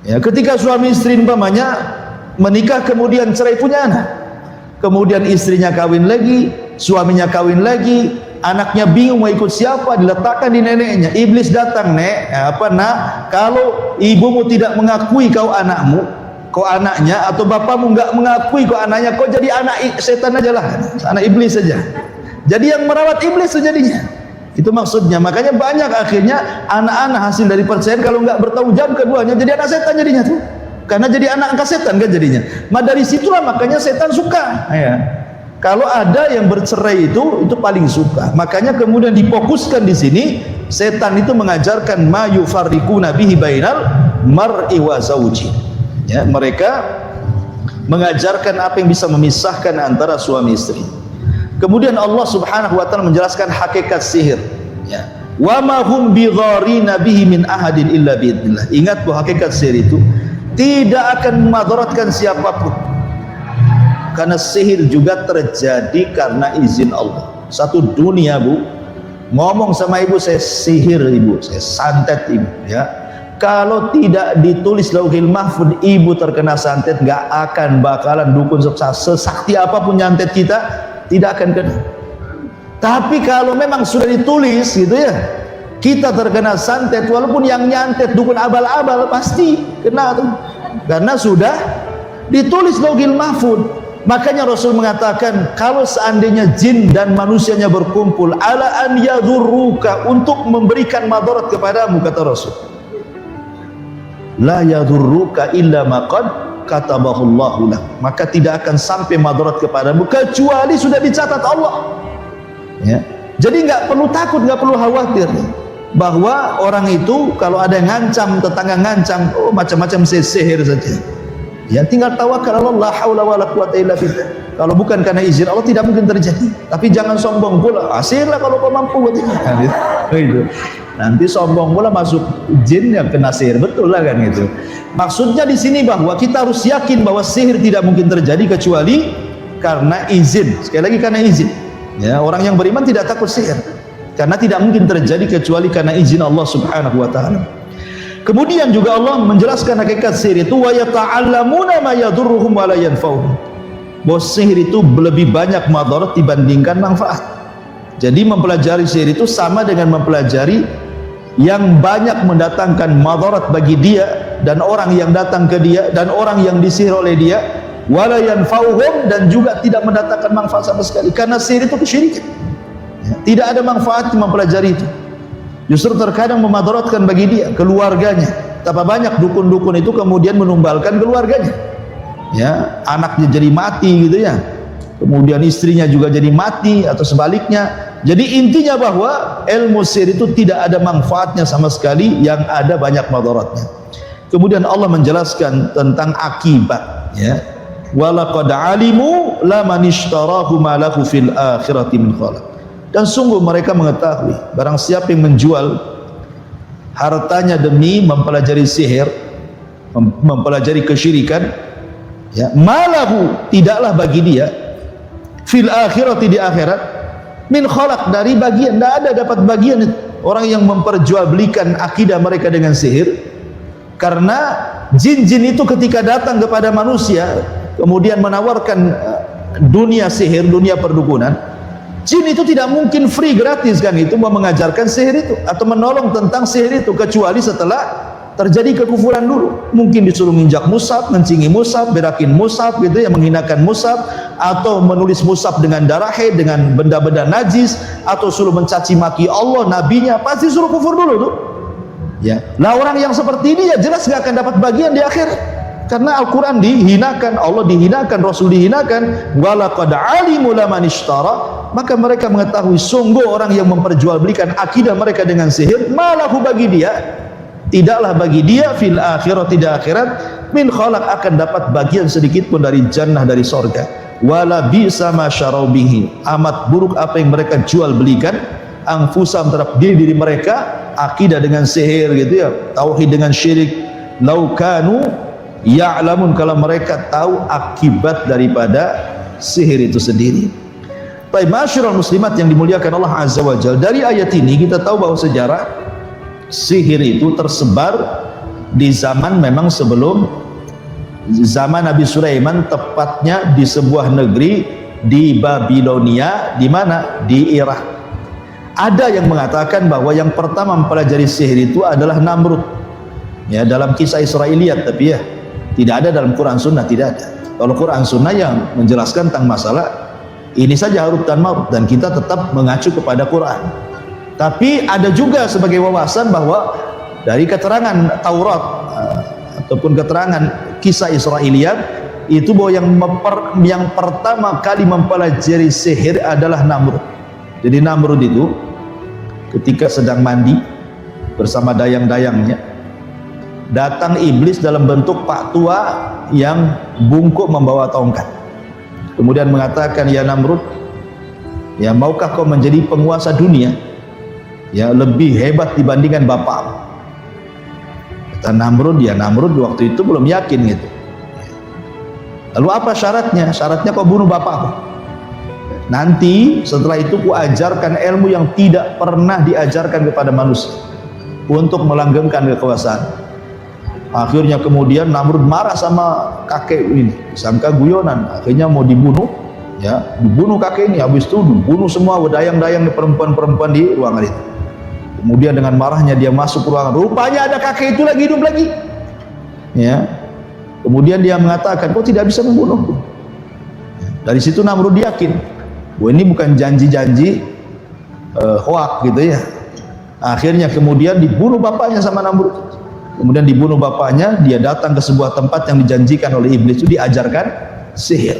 ya, ketika suami istri umpamanya menikah kemudian cerai punya anak, kemudian istrinya kawin lagi, suaminya kawin lagi, anaknya bingung mau ikut siapa, diletakkan di neneknya. Iblis datang, "Nek, kalau ibumu tidak mengakui kau anakmu, kau anaknya, atau bapakmu nggak mengakui kau anaknya, kau jadi anak setan aja lah, anak iblis saja." Jadi yang merawat iblis sejadinya. Itu maksudnya. Makanya banyak akhirnya anak-anak hasil dari perceraian kalau nggak bertanggung jawab keduanya jadi anak setan jadinya tuh. Karena jadi anak angkat setan kan jadinya. Dari situlah makanya setan suka. Ya. Kalau ada yang bercerai itu paling suka. Makanya kemudian difokuskan di sini, setan itu mengajarkan ma yufarriquna bihi bainal mar'i wa zawji. Ya, mereka mengajarkan apa yang bisa memisahkan antara suami istri. Kemudian Allah Subhanahu wa taala menjelaskan hakikat sihir. Ya. Wa ma hum bidharina bihi min ahadin illa biidznillah. Ingat bahwa hakikat sihir itu tidak akan memudaratkan siapapun, karena sihir juga terjadi karena izin Allah. Satu dunia, Bu, ngomong sama ibu, "Saya sihir ibu, saya santet ibu," ya, kalau tidak ditulis lauhil mahfud ibu terkena santet, nggak akan bakalan dukun sukses sesakti apapun nyantet kita tidak akan kena. Tapi kalau memang sudah ditulis gitu ya, kita terkena santet, walaupun yang nyantet dukun abal-abal pasti kena tuh, karena sudah ditulis lauhil mahfud. Makanya Rasul mengatakan, kalau seandainya jin dan manusianya berkumpul ala an yadurruka, untuk memberikan madarat kepadamu, kata Rasul, la yadurruka illa ma qad katabahullahu lak, maka tidak akan sampai madarat kepadamu kecuali sudah dicatat Allah. Ya. Jadi nggak perlu takut, nggak perlu khawatir bahwa orang itu kalau ada yang ngancam, tetangga ngancam, oh macam-macam sihir saja. Ya, tinggal tawakal Allah, la haula wala quwata illa billah. Kalau bukan karena izin Allah tidak mungkin terjadi. Tapi jangan sombong pula. Hasillah kalau kau mampu gitu. Nanti sombong pula masuk jin yang kena sihir, betul lah kan gitu. Maksudnya di sini bahwa kita harus yakin bahwa sihir tidak mungkin terjadi kecuali karena izin. Sekali lagi karena izin. Ya, orang yang beriman tidak takut sihir. Karena tidak mungkin terjadi kecuali karena izin Allah Subhanahu wa taala. Kemudian juga Allah menjelaskan hakikat sihir itu, wa yata'allamuna ma yadurruhum wa la yanfa'uhum. Bahwa sihir itu lebih banyak madarat dibandingkan manfaat. Jadi mempelajari sihir itu sama dengan mempelajari yang banyak mendatangkan madarat bagi dia dan orang yang datang ke dia dan orang yang disihir oleh dia, wa la yanfa'uhum, dan juga tidak mendatangkan manfaat sama sekali. Karena sihir itu kesyirikan. Tidak ada manfaat mempelajari itu. Justru terkadang memadaratkan bagi dia, keluarganya. Betapa banyak dukun-dukun itu kemudian menumbalkan keluarganya. Ya, anaknya jadi mati gitu ya. Kemudian istrinya juga jadi mati atau sebaliknya. Jadi intinya bahwa ilmu sihir itu tidak ada manfaatnya sama sekali, yang ada banyak madaratnya. Kemudian Allah menjelaskan tentang akibat, ya. Walaqad alimu laman ishtarahu ma lahu fil akhirati min khalaq. Dan sungguh mereka mengetahui barang siapa yang menjual hartanya demi mempelajari sihir, mempelajari kesyirikan, ya, malahu, tidaklah bagi dia fil akhirati, di akhirat, min khalaq, dari bagian, tidak ada dapat bagian. Orang yang memperjualbelikan akidah mereka dengan sihir, karena jin-jin itu ketika datang kepada manusia kemudian menawarkan dunia sihir, dunia perdukunan, jin itu tidak mungkin free, gratis kan itu mau mengajarkan sihir itu atau menolong tentang sihir itu, kecuali setelah terjadi kekufuran dulu. Mungkin disuruh menginjak mushaf, mencingi mushaf, berakin mushaf gitu ya, menghinakan mushaf, atau menulis mushaf dengan darah haid, dengan benda-benda najis, atau suruh mencaci maki Allah, nabinya, pasti suruh kufur dulu tuh. Ya. Nah, orang yang seperti ini ya jelas gak akan dapat bagian di akhir. Karena Al-Quran dihinakan, Allah dihinakan, Rasul dihinakan. Walaqad alimu laman ishtara, maka mereka mengetahui sungguh orang yang memperjualbelikan akidah mereka dengan sihir, malahu, bagi dia, tidaklah bagi dia fil akhirat, tidak akhirat, min khalaq, akan dapat bagian sedikit pun dari jannah, dari sorga. Wala bi'sa ma syarau bihi, amat buruk apa yang mereka jual belikan anfusam, terhadap diri mereka, akidah dengan sihir gitu ya, tauhid dengan syirik. Laukanu ya'lamun, kalau mereka tahu akibat daripada sihir itu sendiri. Baik, masyarul muslimat yang dimuliakan Allah Azza wa Jalla, dari ayat ini kita tahu bahwa sejarah sihir itu tersebar di zaman memang sebelum zaman Nabi Sulaiman, tepatnya di sebuah negeri di Babilonia, di mana? Di Irak. Ada yang mengatakan bahwa yang pertama mempelajari sihir itu adalah Namrud. Ya, dalam kisah Israiliyat, tapi ya tidak ada dalam Quran Sunnah, tidak ada. Kalau Quran Sunnah yang menjelaskan tentang masalah ini saja Harut dan Marut, dan kita tetap mengacu kepada Quran. Tapi ada juga sebagai wawasan bahwa dari keterangan Taurat ataupun keterangan kisah Israiliyat itu bahwa yang pertama kali mempelajari sihir adalah Namrud. Jadi Namrud itu ketika sedang mandi bersama dayang-dayangnya, datang iblis dalam bentuk pak tua yang bungkuk membawa tongkat. Kemudian mengatakan, ya Namrud, ya maukah kau menjadi penguasa dunia, ya lebih hebat dibandingkan bapakmu? Kata Namrud, ya Namrud waktu itu belum yakin gitu. Lalu apa syaratnya? Syaratnya kau bunuh bapakmu. Nanti setelah itu ku ajarkan ilmu yang tidak pernah diajarkan kepada manusia untuk melanggengkan kekuasaan. Akhirnya kemudian Namrud marah sama kakek ini, sangka guyonan, akhirnya mau dibunuh, ya dibunuh kakek ini. Habis itu dibunuh semua dayang-dayang perempuan-perempuan di ruangan itu. Kemudian dengan marahnya dia masuk ke ruangan, rupanya ada kakek itu lagi hidup lagi, ya. Kemudian dia mengatakan, kau tidak bisa membunuhku. Dari situ Namrud yakin, wah ini bukan janji-janji hoak gitu ya. Akhirnya kemudian dibunuh bapaknya sama Namrud. Kemudian dibunuh bapaknya, dia datang ke sebuah tempat yang dijanjikan oleh iblis, itu diajarkan sihir.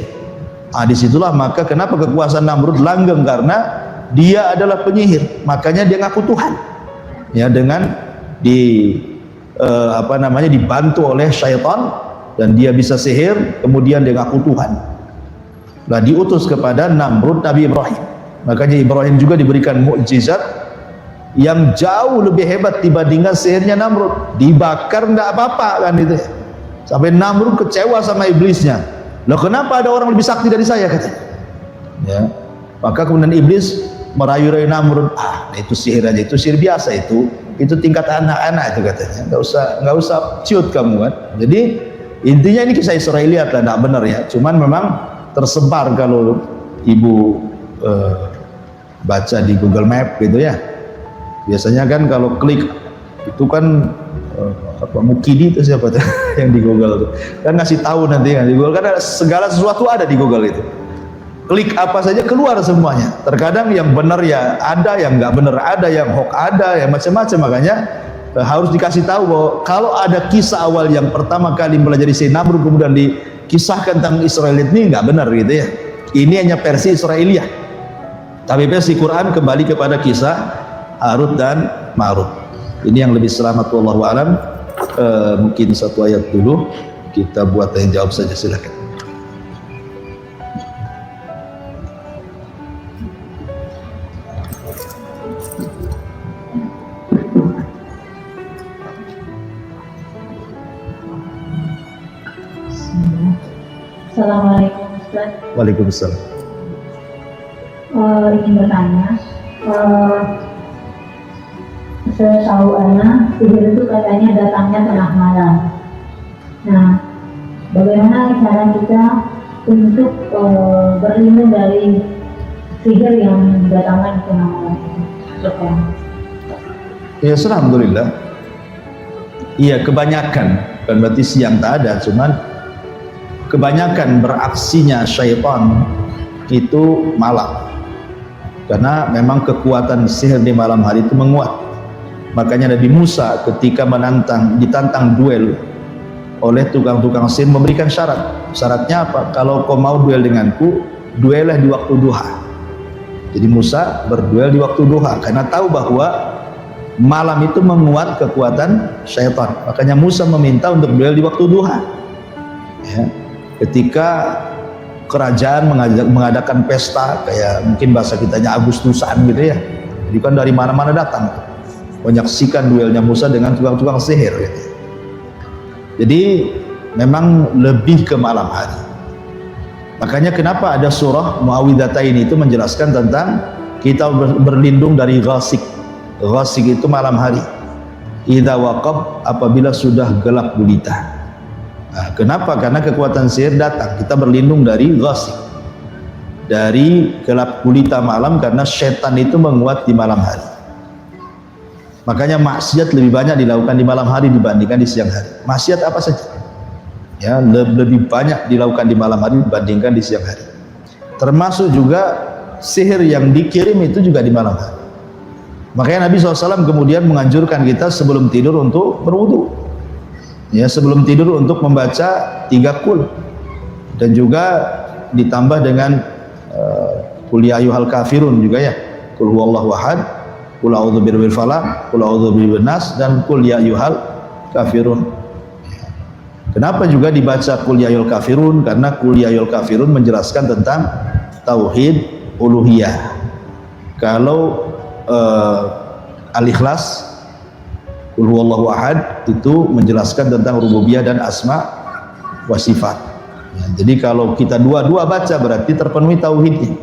Disitulah maka kenapa kekuasaan Namrud langgeng, karena dia adalah penyihir, makanya dia ngaku Tuhan. Ya, dengan dibantu oleh syaitan dan dia bisa sihir, kemudian dia ngaku Tuhan. Nah, diutus kepada Namrud Nabi Ibrahim. Makanya Ibrahim juga diberikan mukjizat yang jauh lebih hebat dibandingkan sihirnya Namrud. Dibakar enggak apa-apa kan itu. Sampai Namrud kecewa sama iblisnya. Loh kenapa ada orang lebih sakti dari saya, katanya. Ya. Maka kemudian iblis merayu-rayu Namrud, itu sihir aja, itu sihir biasa itu tingkat anak-anak itu, katanya. Enggak usah ciut kamu kan. Jadi intinya ini kisah Israiliyat lah, enggak benar ya. Cuman memang tersebar kalau ibu baca di Google Map gitu ya. Biasanya kan kalau klik itu kan Mukidi itu siapa tuh yang di Google tuh kan ngasih tahu nanti kan di Google, kan segala sesuatu ada di Google itu. Klik apa saja keluar semuanya. Terkadang yang benar ya ada, yang nggak benar ada, yang hoax ada, yang macam-macam. Makanya harus dikasih tahu bahwa kalau ada kisah awal yang pertama kali mempelajari sihir Namrud kemudian dikisahkan tentang Israiliyat, ini nggak benar gitu ya. Ini hanya versi Israiliyah. Tapi versi Quran kembali kepada kisah Harut dan Marut. Ini yang lebih selamat, wallahu alam. Mungkin satu ayat dulu kita buat yang jawab saja, silakan. Assalamualaikum Ustaz. Waalaikumsalam. Ingin bertanya, saya tahu sihir itu katanya datangnya tengah malam. Nah, bagaimana cara kita untuk berlindung dari sihir yang datangnya tengah malam itu? Ya, alhamdulillah. Iya, kebanyakan, kan berarti siang tak ada, cuman kebanyakan beraksinya syaitan itu malam. Karena memang kekuatan sihir di malam hari itu menguat. Makanya Nabi Musa ketika ditantang duel oleh tukang-tukang sihir memberikan syarat. Syaratnya apa? Kalau kau mau duel denganku, duellah di waktu duha. Jadi Musa berduel di waktu duha karena tahu bahwa malam itu menguat kekuatan syaitan. Makanya Musa meminta untuk duel di waktu duha. Ya. Ketika kerajaan mengadakan pesta, kayak mungkin bahasa kitanya Agustusan gitu ya. Jadi kan dari mana-mana datang menyaksikan duelnya Musa dengan tukang-tukang sihir gitu. Jadi memang lebih ke malam hari. Makanya kenapa ada surah Muawwidzatain itu menjelaskan tentang kita berlindung dari ghasik. Ghasik itu malam hari. Idza waqab, apabila sudah gelap gulita. Nah, kenapa? Karena kekuatan sihir datang, kita berlindung dari ghasik. dari gelap gulita malam, karena setan itu menguat di malam hari. Makanya maksiat lebih banyak dilakukan di malam hari dibandingkan di siang hari. Maksiat apa saja, ya, lebih banyak dilakukan di malam hari dibandingkan di siang hari. Termasuk juga sihir yang dikirim itu juga di malam hari. Makanya Nabi SAW kemudian menganjurkan kita sebelum tidur untuk berwudu, ya, sebelum tidur untuk membaca 3 qul, dan juga ditambah dengan qul ya ayyuhal kafirun juga, ya, qul huwallahu ahad, qul a'udzu birabbil falaq, qul a'udzu birabbin nas, dan qul ya ayyuhal kafirun. Kenapa juga dibaca qul ya ayyuhal kafirun? Karena qul ya ayyuhal kafirun menjelaskan tentang tauhid uluhiyah. Kalau Al-Ikhlas, qul huwallahu ahad, itu menjelaskan tentang rububiyah dan asma wa sifat. Ya, jadi kalau kita dua-dua baca berarti terpenuhi tauhidnya.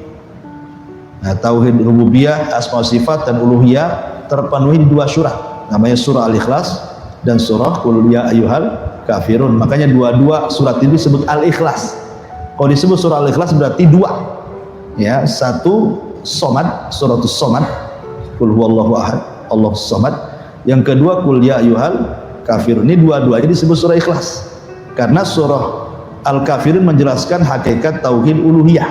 Nah, tauhid rububiyah, asma wa sifat dan uluhiyah terpenuhi di 2 surah. Namanya surah Al-Ikhlas dan surah qul ya ayyuhal kafirun. Makanya dua-dua surat ini disebut Al-Ikhlas. Kalau disebut surah Al-Ikhlas berarti 2. Ya, 1 Somad, suratus Somad, qul huwallahu ahad, Allahus samad. Yang kedua qul ya ayyuhal kafirun. Ini dua-duanya disebut surah Ikhlas. Karena surah Al-Kafirun menjelaskan hakikat tauhid uluhiyah,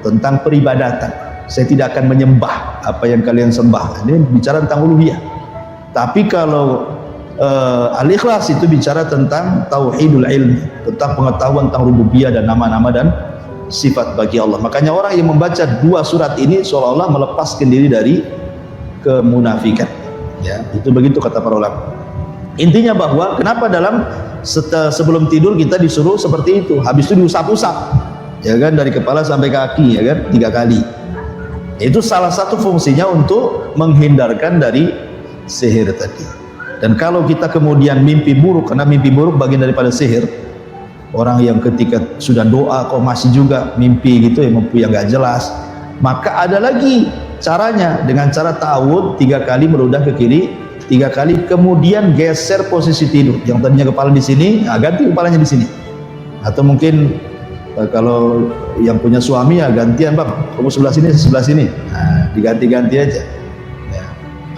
tentang peribadatan. Saya tidak akan menyembah apa yang kalian sembah. Ini bicara tentang uluhiyah. Tapi kalau Al-Ikhlas itu bicara tentang tauhidul ilmi, tentang pengetahuan tentang rububiyah dan nama-nama dan sifat bagi Allah. Makanya orang yang membaca 2 surat ini seolah-olah melepaskan diri dari kemunafikan, ya, itu begitu kata para ulama. Intinya bahwa kenapa dalam sebelum tidur kita disuruh seperti itu, habis itu diusap-usap, ya kan, dari kepala sampai kaki, ya kan, 3 kali. Itu salah satu fungsinya untuk menghindarkan dari sihir tadi. Dan kalau kita kemudian mimpi buruk, karena mimpi buruk bagian daripada sihir, orang yang ketika sudah doa kok masih juga mimpi gitu, yang nggak jelas, maka ada lagi caranya, dengan cara ta'awud 3 kali meludah ke kiri, 3 kali, kemudian geser posisi tidur. Yang tadinya kepala di sini, nah, ganti kepalanya di sini. Atau mungkin kalau yang punya suami, ya gantian, bang, kamu sebelah sini, nah, diganti-ganti aja. Ya.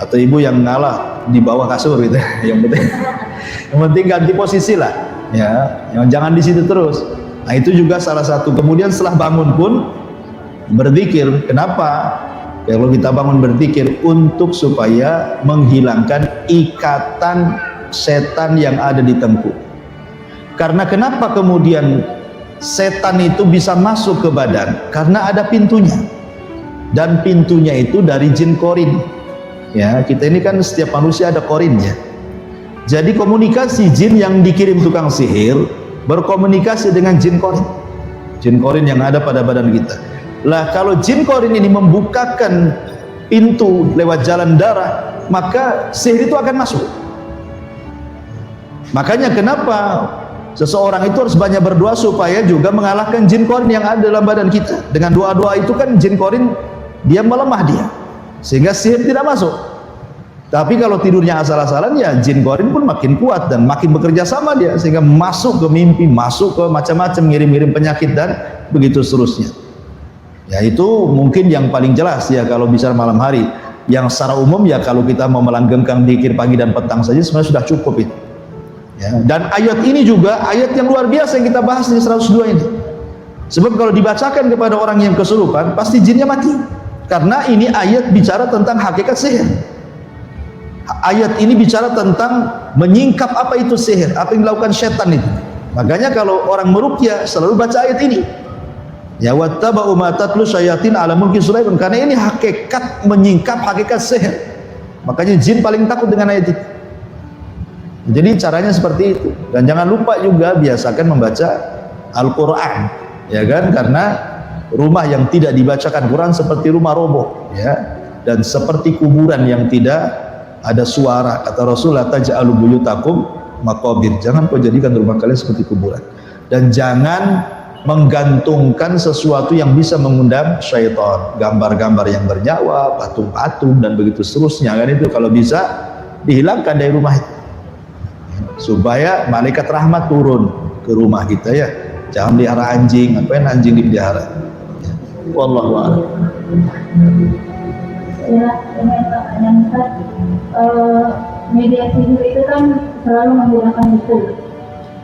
Atau ibu yang ngalah di bawah kasur gitu, yang penting ganti posisi lah, ya, yang jangan di situ terus. Nah, itu juga salah satu. Kemudian setelah bangun pun berzikir. Kenapa? Kalau kita bangun berzikir untuk supaya menghilangkan ikatan setan yang ada di tengkuk. Karena kenapa kemudian setan itu bisa masuk ke badan? Karena ada pintunya, dan pintunya itu dari jin korin. Ya, kita ini kan setiap manusia ada korinnya. Jadi komunikasi jin yang dikirim tukang sihir berkomunikasi dengan jin korin yang ada pada badan kita. Lah, kalau jin korin ini membukakan pintu lewat jalan darah, maka sihir itu akan masuk. Makanya kenapa seseorang itu harus banyak berdoa supaya juga mengalahkan jin korin yang ada dalam badan kita. Dengan doa-doa itu kan jin korin dia melemah, dia sehingga sihir tidak masuk. Tapi kalau tidurnya asal-asalan, ya jin korin pun makin kuat dan makin bekerja sama dia, sehingga masuk ke mimpi, masuk ke macam-macam, ngirim-ngirim penyakit dan begitu seterusnya. Ya, itu mungkin yang paling jelas, ya, kalau bicara malam hari. Yang secara umum, ya, kalau kita mau melanggengkan zikir pagi dan petang saja sebenarnya sudah cukup itu. Ya, dan ayat ini juga ayat yang luar biasa yang kita bahas di 102 ini. Sebab kalau dibacakan kepada orang yang kesurupan, pasti jinnya mati. Karena ini ayat bicara tentang hakikat sihir. Ayat ini bicara tentang menyingkap apa itu sihir, apa yang dilakukan setan itu. Makanya kalau orang meruqyah selalu baca ayat ini. Ya, wattaba'u ma tatlu syayatin ala mulki Sulaiman, karena ini hakikat menyingkap hakikat sihir. Makanya jin paling takut dengan ayat itu. Jadi caranya seperti itu. Dan jangan lupa juga biasakan membaca Al-Qur'an, ya kan? Karena rumah yang tidak dibacakan Quran seperti rumah roboh, ya, dan seperti kuburan yang tidak ada suara. Kata Rasul, la taj'alu buyutakum maqabir. Jangan kau jadikan rumah kalian seperti kuburan. Dan jangan menggantungkan sesuatu yang bisa mengundang syaitan, gambar-gambar yang bernyawa, patung-patung dan begitu seterusnya, kan, itu kalau bisa dihilangkan dari rumah itu, supaya malaikat rahmat turun ke rumah kita, ya. Jangan pelihara anjing, ngapain anjing dipelihara, ya. Wallahu a'lam. Ya, dengan pertanyaan Ustaz, media sihir itu kan selalu menggunakan buku.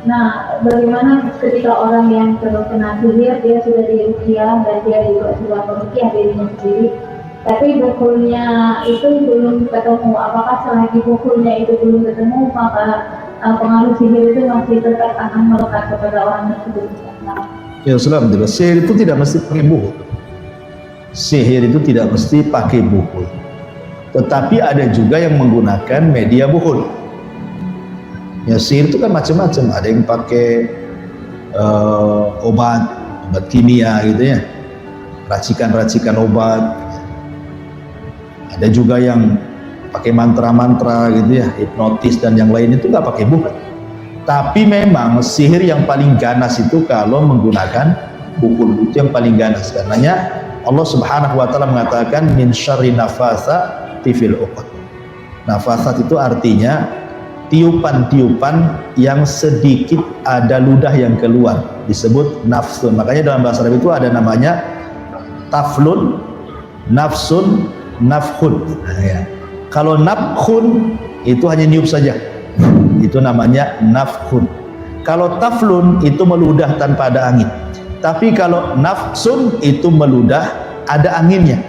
Nah, bagaimana ketika orang yang terkena sihir, dia sudah diruqyah dan dia juga sudah meruqyah dirinya sendiri, tapi bukunya itu belum ketemu. Apakah selagi bukunya itu belum ketemu, maka pengaruh sihir itu masih tetap akan melekat kepada orang tersebut? Nah. Ya, alhamdulillah. Sihir itu tidak mesti pakai buku. Sihir itu tidak mesti pakai buku. Tetapi ada juga yang menggunakan media buku. Ya, sihir itu kan macam-macam. Ada yang pakai obat kimia gitu ya, racikan-racikan obat. Ada juga yang pakai mantra-mantra gitu ya, hipnotis dan yang lain, itu nggak pakai buku. Tapi memang sihir yang paling ganas itu kalau menggunakan buku, itu yang paling ganas. Karenanya Allah Subhanahu wa taala mengatakan min syarri nafatsati fil uqad. Nafasat itu artinya tiupan-tiupan yang sedikit ada ludah yang keluar, disebut nafsun. Makanya dalam bahasa Arab itu ada namanya taflun, nafsun, nafkhun. Nah, ya. Kalau nafkhun itu hanya niup saja, itu namanya nafkhun. Kalau taflun itu meludah tanpa ada angin. Tapi kalau nafsun itu meludah ada anginnya,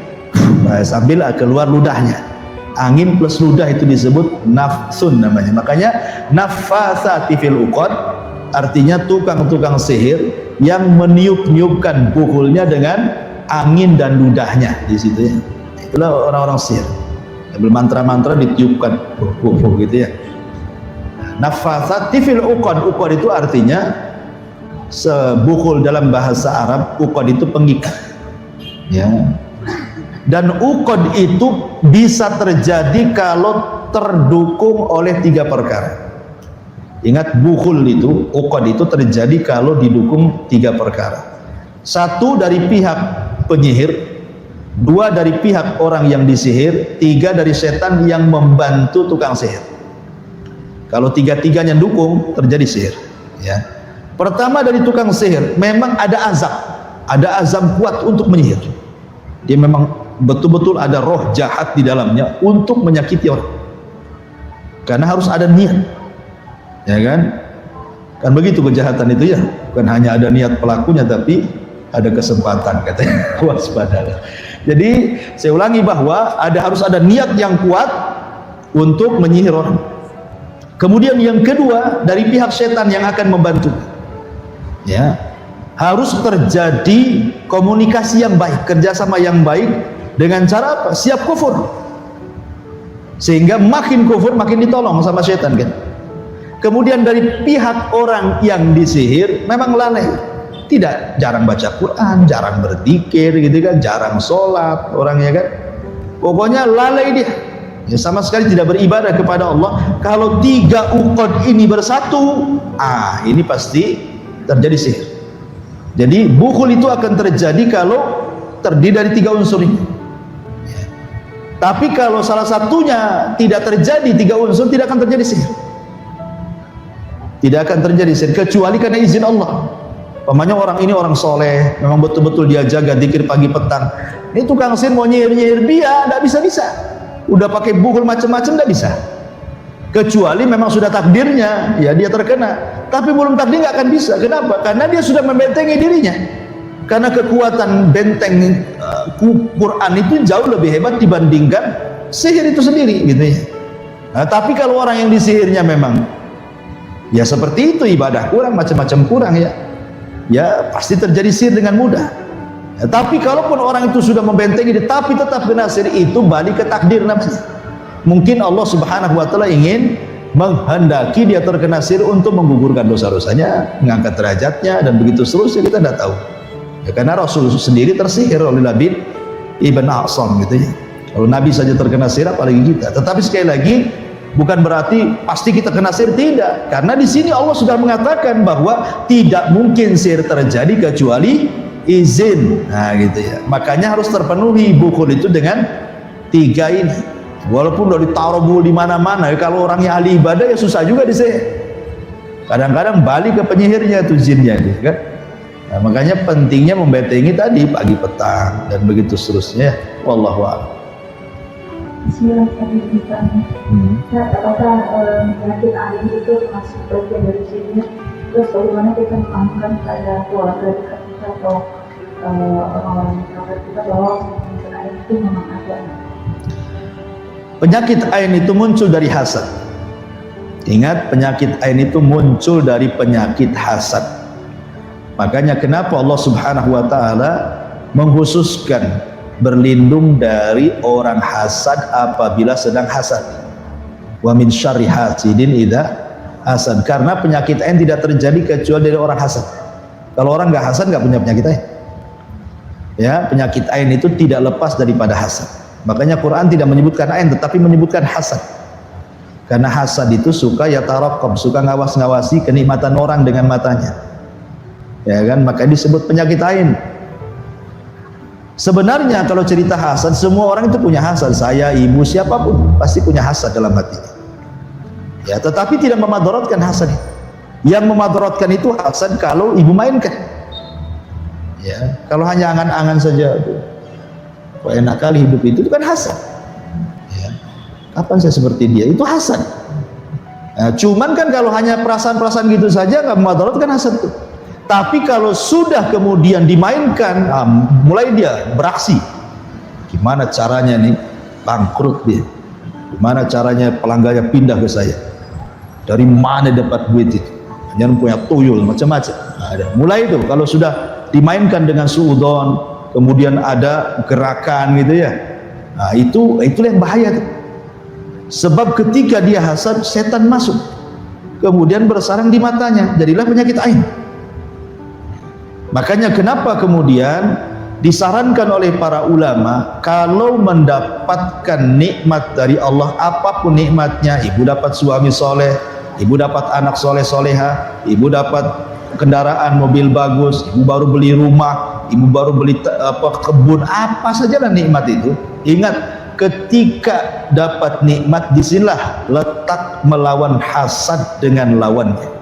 nah, sambil keluar ludahnya. Angin plus ludah itu disebut nafsun namanya. Makanya nafatsati fil uqad artinya tukang-tukang sihir yang meniup-niupkan pukulnya dengan angin dan ludahnya di situ ya. Itulah orang-orang sihir. Ambil mantra-mantra ditiupkan gitu ya. Nafatsati fil uqad. Uqad itu artinya sebukul dalam bahasa Arab. Uqad itu pengikat ya. Dan uqad itu bisa terjadi kalau terdukung oleh 3 perkara. Ingat, bukul itu, uqad itu terjadi kalau didukung 3 perkara. 1 dari pihak penyihir, 2 dari pihak orang yang disihir, 3 dari setan yang membantu tukang sihir. Kalau 3-tiganya dukung, terjadi sihir ya. Pertama dari tukang sihir, memang ada azab kuat untuk menyihir. Dia memang betul-betul ada roh jahat di dalamnya untuk menyakiti orang. Karena harus ada niat, ya kan? Kan begitu kejahatan itu ya. Bukan hanya ada niat pelakunya, tapi ada kesempatan, katanya. Waspadalah. Jadi saya ulangi bahwa harus ada niat yang kuat untuk menyihir orang. Kemudian yang kedua, dari pihak setan yang akan membantu. Ya, harus terjadi komunikasi yang baik, kerjasama yang baik. Dengan cara apa? Siap kufur, sehingga makin kufur makin ditolong sama setan kan. Kemudian dari pihak orang yang disihir memang lalai, jarang baca Quran, jarang berzikir gitu kan, jarang sholat orangnya kan. Pokoknya lalai dia ya, sama sekali tidak beribadah kepada Allah. Kalau 3 uqad ini bersatu, ini pasti terjadi sihir. Jadi bukul itu akan terjadi kalau terdiri dari 3 unsur ini. Tapi kalau salah satunya tidak terjadi, 3 unsur, tidak akan terjadi sihir. Tidak akan terjadi sihir kecuali karena izin Allah. Pamannya orang ini orang soleh, memang betul-betul dia jaga zikir pagi petang. Ini tukang sihir mau nyihir dia, tidak bisa. Udah pakai bukul macam-macam, tidak bisa. Kecuali memang sudah takdirnya, ya dia terkena. Tapi belum takdir nggak akan bisa. Kenapa? Karena dia sudah membentengi dirinya. Karena kekuatan benteng Quran itu jauh lebih hebat dibandingkan sihir itu sendiri gitu ya. Nah, tapi kalau orang yang disihirnya memang ya seperti itu, ibadah kurang, macam-macam kurang ya pasti terjadi sihir dengan mudah. Ya, tapi kalaupun orang itu sudah membentengi tapi tetap kena sihir, itu balik ke takdir namanya. Mungkin Allah Subhanahu wa taala ingin menghendaki dia terkena sihir untuk menggugurkan dosa-dosanya, mengangkat derajatnya, dan begitu seterusnya, kita tidak tahu. Ya, karena Rasul sendiri tersihir oleh Labid ibn A'sam gitu ya. Kalau Nabi saja terkena sihir, apalagi kita. Tetapi sekali lagi, bukan berarti pasti kita kena sihir, tidak. Karena di sini Allah sudah mengatakan bahwa tidak mungkin sihir terjadi kecuali izin. Nah gitu ya. Makanya harus terpenuhi bukul itu dengan 3 ini. Walaupun udah ditaruh bukul di mana-mana, kalau orangnya ahli ibadah ya susah juga disihir. Kadang-kadang balik ke penyihirnya itu jinnya gitu kan. Nah, makanya pentingnya membentengi tadi pagi petang dan begitu seterusnya. Wallahu a'lam. Bismillahirrahmanirrahim. Apakah penyakit ain itu masuk bagian dari sihir? Terus bagaimana kita memahamkan pada keluarga dekat kita atau orang-orang dekat kita bahwa penyakit ain itu memang ada? Penyakit ain itu muncul dari hasad. Ingat, penyakit ain itu muncul dari penyakit hasad. Makanya kenapa Allah Subhanahu wa taala mengkhususkan berlindung dari orang hasad apabila sedang hasad. Wa min syarri hasidin idza hasad. Karena penyakit ain tidak terjadi kecuali dari orang hasad. Kalau orang nggak hasad nggak punya penyakit ain. Ya, penyakit ain itu tidak lepas daripada hasad. Makanya Quran tidak menyebutkan ain tetapi menyebutkan hasad. Karena hasad itu suka yataraqqab, suka ngawas-ngawasi kenikmatan orang dengan matanya. Ya kan, maka disebut penyakit ain. Sebenarnya kalau cerita hasad, semua orang itu punya hasad. Saya, ibu, siapapun pasti punya hasad dalam hatinya. Ya, tetapi tidak memadaratkan hasad. Yang memadaratkan itu hasad kalau ibu mainkan. Ya, kalau hanya angan-angan saja, kok enak kali hidup itu kan hasad. Ya, kapan saya seperti dia? Itu hasad. Nah, cuman kan kalau hanya perasaan-perasaan gitu saja nggak memadaratkan hasad itu. Tapi kalau sudah kemudian dimainkan, mulai dia beraksi. Gimana caranya nih bangkrut dia? Gimana caranya pelanggannya pindah ke saya? Dari mana dapat duit itu? Hanya punya tuyul macam-macam. Ada. Mulai itu kalau sudah dimainkan dengan suudzon, kemudian ada gerakan gitu ya. Nah, itulah yang bahaya tuh. Sebab ketika dia hasad, setan masuk. Kemudian bersarang di matanya, jadilah penyakit ain. Makanya kenapa kemudian disarankan oleh para ulama kalau mendapatkan nikmat dari Allah, apapun nikmatnya, ibu dapat suami soleh, ibu dapat anak soleh soleha, ibu dapat kendaraan mobil bagus, ibu baru beli rumah, ibu baru beli kebun, apa sajalah nikmat itu. Ingat, ketika dapat nikmat, disinilah letak melawan hasad dengan lawannya.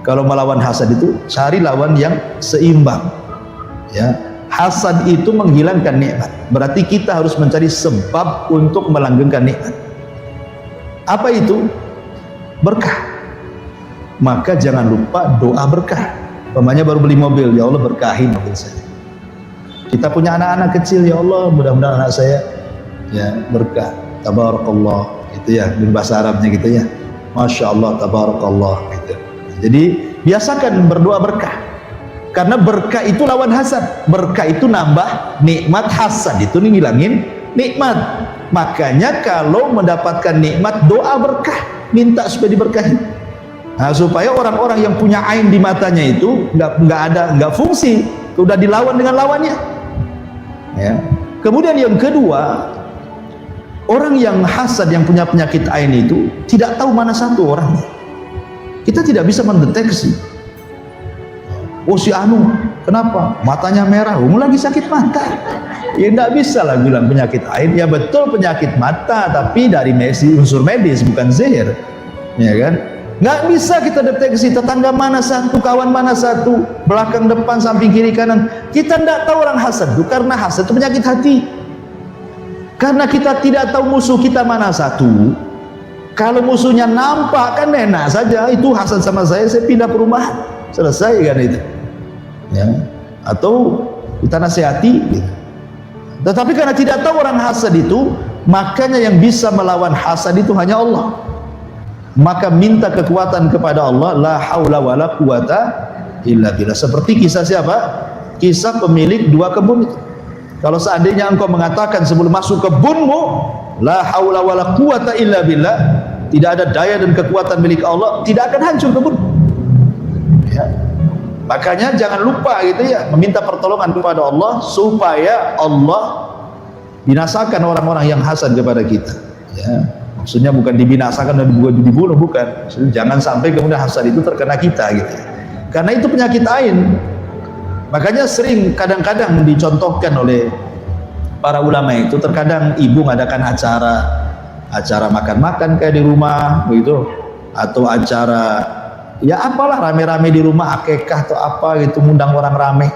Kalau melawan hasad itu cari lawan yang seimbang. Ya, hasad itu menghilangkan nikmat. Berarti kita harus mencari sebab untuk melanggengkan nikmat. Apa itu? Berkah. Maka jangan lupa doa berkah. Umpamanya baru beli mobil, ya Allah berkahi mobil saya. Kita punya anak-anak kecil, ya Allah mudah-mudahan anak saya ya berkah. Tabarakallah, gitu ya, di bahasa Arabnya gitu ya. Masya Allah, tabarakallah, gitu. Jadi biasakan berdoa berkah. Karena berkah itu lawan hasad. Berkah itu nambah nikmat, hasad itu ngilangin nikmat. Makanya kalau mendapatkan nikmat, doa berkah, minta supaya diberkahi. Nah, supaya orang-orang yang punya ain di matanya itu nggak fungsi, sudah dilawan dengan lawannya. Ya. Kemudian yang kedua, orang yang hasad yang punya penyakit ain itu tidak tahu mana satu orangnya. Kita tidak bisa mendeteksi. Oh si Anu, kenapa? Matanya merah, lagi sakit mata. Ya tidak bisa lah bilang penyakit ain. Ya betul penyakit mata, tapi dari unsur medis, bukan zihir. Ya kan? Nggak bisa kita deteksi tetangga mana satu, kawan mana satu, belakang, depan, samping, kiri, kanan. Kita tidak tahu orang hasad itu, karena hasad itu penyakit hati. Karena kita tidak tahu musuh kita mana satu. Kalau musuhnya nampak kan enak saja, itu hasad sama saya pindah ke rumah, selesai kan itu. Ya. Atau kita nasihati gitu. Tetapi karena tidak tahu orang hasad itu, makanya yang bisa melawan hasad itu hanya Allah. Maka minta kekuatan kepada Allah, la haula wala quwata illa billah. Seperti kisah siapa? Kisah pemilik dua kebun itu. Kalau seandainya engkau mengatakan sebelum masuk kebunmu, la haula wala quwata illa billah, tidak ada daya dan kekuatan milik Allah, tidak akan hancur kebun. Ya. Makanya jangan lupa gitu ya, meminta pertolongan kepada Allah supaya Allah binasakan orang-orang yang hasad kepada kita. Ya. Maksudnya bukan dibinasakan dan dibunuh, bukan. Maksudnya jangan sampai kemudian hasad itu terkena kita gitu. Karena itu penyakit ain. Makanya sering kadang-kadang dicontohkan oleh para ulama itu, terkadang ibu mengadakan acara makan-makan kayak di rumah begitu, atau acara ya apalah rame-rame di rumah akikah atau apa gitu, ngundang orang rame.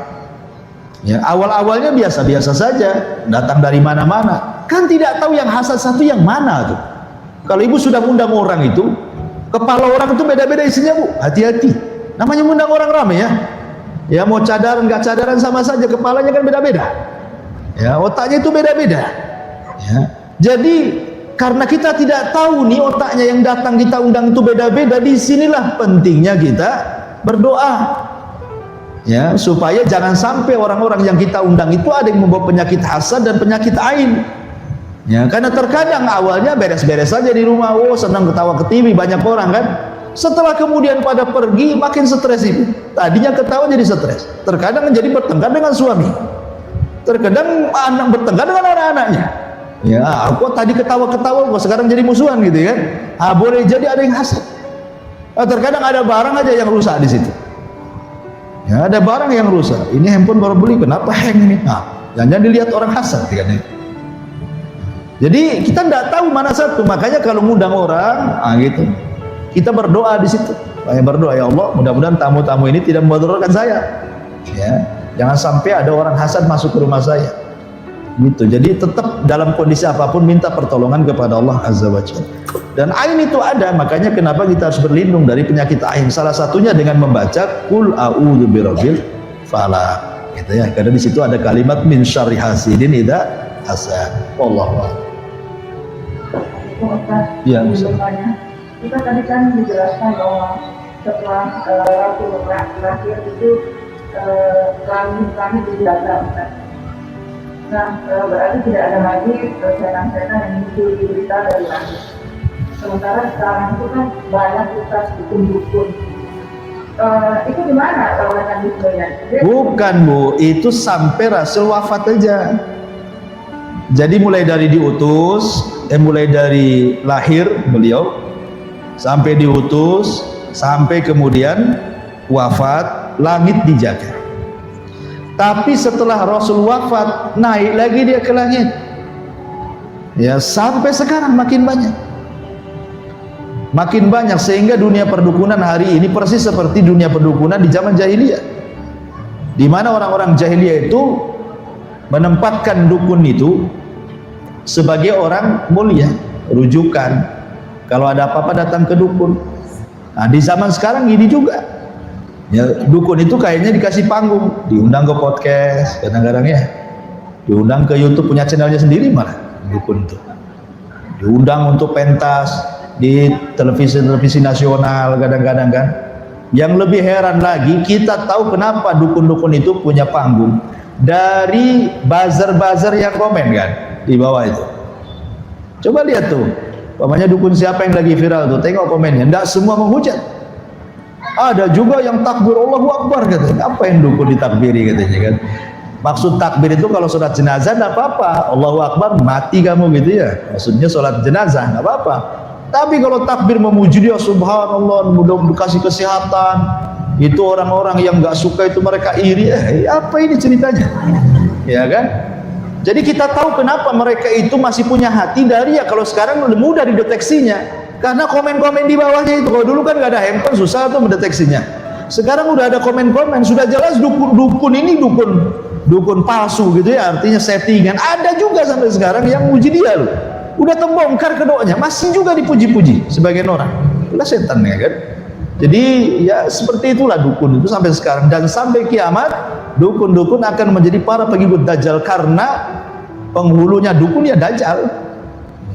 Ya, awal-awalnya biasa-biasa saja, datang dari mana-mana. Kan tidak tahu yang hasad satu yang mana tuh. Kalau ibu sudah ngundang orang itu, kepala orang itu beda-beda isinya bu, hati-hati. Namanya ngundang orang rame ya. Ya mau cadaran nggak cadaran sama saja, kepalanya kan beda-beda. Ya otaknya itu beda-beda. Ya, jadi karena kita tidak tahu nih otaknya yang datang kita undang itu beda-beda, disinilah pentingnya kita berdoa. Ya, supaya jangan sampai orang-orang yang kita undang itu ada yang membawa penyakit hasad dan penyakit ain. Ya, karena terkadang awalnya beres-beres saja di rumah, oh senang ketawa ke TV banyak orang kan. Setelah kemudian pada pergi makin stres itu. Tadinya ketawa jadi stres. Terkadang menjadi bertengkar dengan suami. Terkadang anak bertengkar dengan anak-anaknya. Ya, aku tadi ketawa-ketawa kok sekarang jadi musuhan gitu kan. Boleh jadi ada yang hasad. Terkadang ada barang aja yang rusak di situ. Ya, ada barang yang rusak. Ini handphone baru beli, kenapa hang ini? Jangan dilihat orang hasad kan. Jadi kita tidak tahu mana satu. Makanya kalau ngundang orang, gitu, kita berdoa di situ. Berdoa, ya Allah, mudah-mudahan tamu-tamu ini tidak memudaratkan saya. Ya, jangan sampai ada orang hasad masuk ke rumah saya. Gitu. Jadi tetap dalam kondisi apapun minta pertolongan kepada Allah Azza wa Jalla. Dan ain itu ada, makanya kenapa kita harus berlindung dari penyakit ain. Salah satunya dengan membaca Qul a'udzu birabbil falaq. Gitu ya. Karena di situ ada kalimat min syarri hasidin idza hasad. Wallahu a'lam. Ya, kita tadi kan dijelaskan bahwa setelah waktu terakhir itu langit dijaga. Nah, berarti tidak ada lagi setan-setan yang muncul di berita dari langit. Sementara sekarang itu kan banyak kita dukun-dukun. Itu gimana lawanan dukun-dukun? Bukan bu, itu sampai Rasul wafat aja. Jadi mulai dari diutus, mulai dari lahir beliau sampai diutus, sampai kemudian wafat, langit dijaga. Tapi setelah Rasul wafat, naik lagi dia ke langit. Ya, sampai sekarang makin banyak. Makin banyak sehingga dunia perdukunan hari ini persis seperti dunia perdukunan di zaman jahiliyah. Di mana orang-orang jahiliyah itu menempatkan dukun itu sebagai orang mulia, rujukan. Kalau ada apa-apa datang ke dukun. Nah, di zaman sekarang ini juga. Ya, dukun itu kayaknya dikasih panggung, diundang ke podcast kadang-kadang ya, diundang ke YouTube punya channelnya sendiri malah dukun itu, diundang untuk pentas di televisi nasional kadang-kadang kan. Yang lebih heran lagi, kita tahu kenapa dukun-dukun itu punya panggung dari buzzer-buzzer yang komen kan di bawah itu. Coba lihat tuh, umpamanya dukun siapa yang lagi viral tuh, tengok komennya, enggak semua menghujat. Ada juga yang takbir Allahu Akbar katanya. Apa yang dukun ditakbiri katanya kan? Maksud takbir itu kalau sholat jenazah tidak apa-apa. Allahu Akbar mati kamu gitu ya. Maksudnya sholat jenazah nggak apa-apa. Tapi kalau takbir memuji dia, subhanallah, mudah dikasih kesehatan. Itu orang-orang yang nggak suka itu mereka iri. Apa ini ceritanya? Ya kan? Jadi kita tahu kenapa mereka itu masih punya hati dari ya kalau sekarang lebih mudah dideteksinya. Karena komen-komen di bawahnya itu, kalau dulu kan nggak ada handphone susah tuh mendeteksinya. Sekarang udah ada komen-komen, sudah jelas dukun ini dukun palsu gitu ya, artinya settingan. Ada juga sampai sekarang yang muji dia loh. Udah terbongkar kedoanya, masih juga dipuji-puji sebagian orang. Itulah setan ya kan. Jadi ya seperti itulah dukun itu sampai sekarang, dan sampai kiamat dukun-dukun akan menjadi para pengikut Dajjal karena penghulunya dukun ya Dajjal.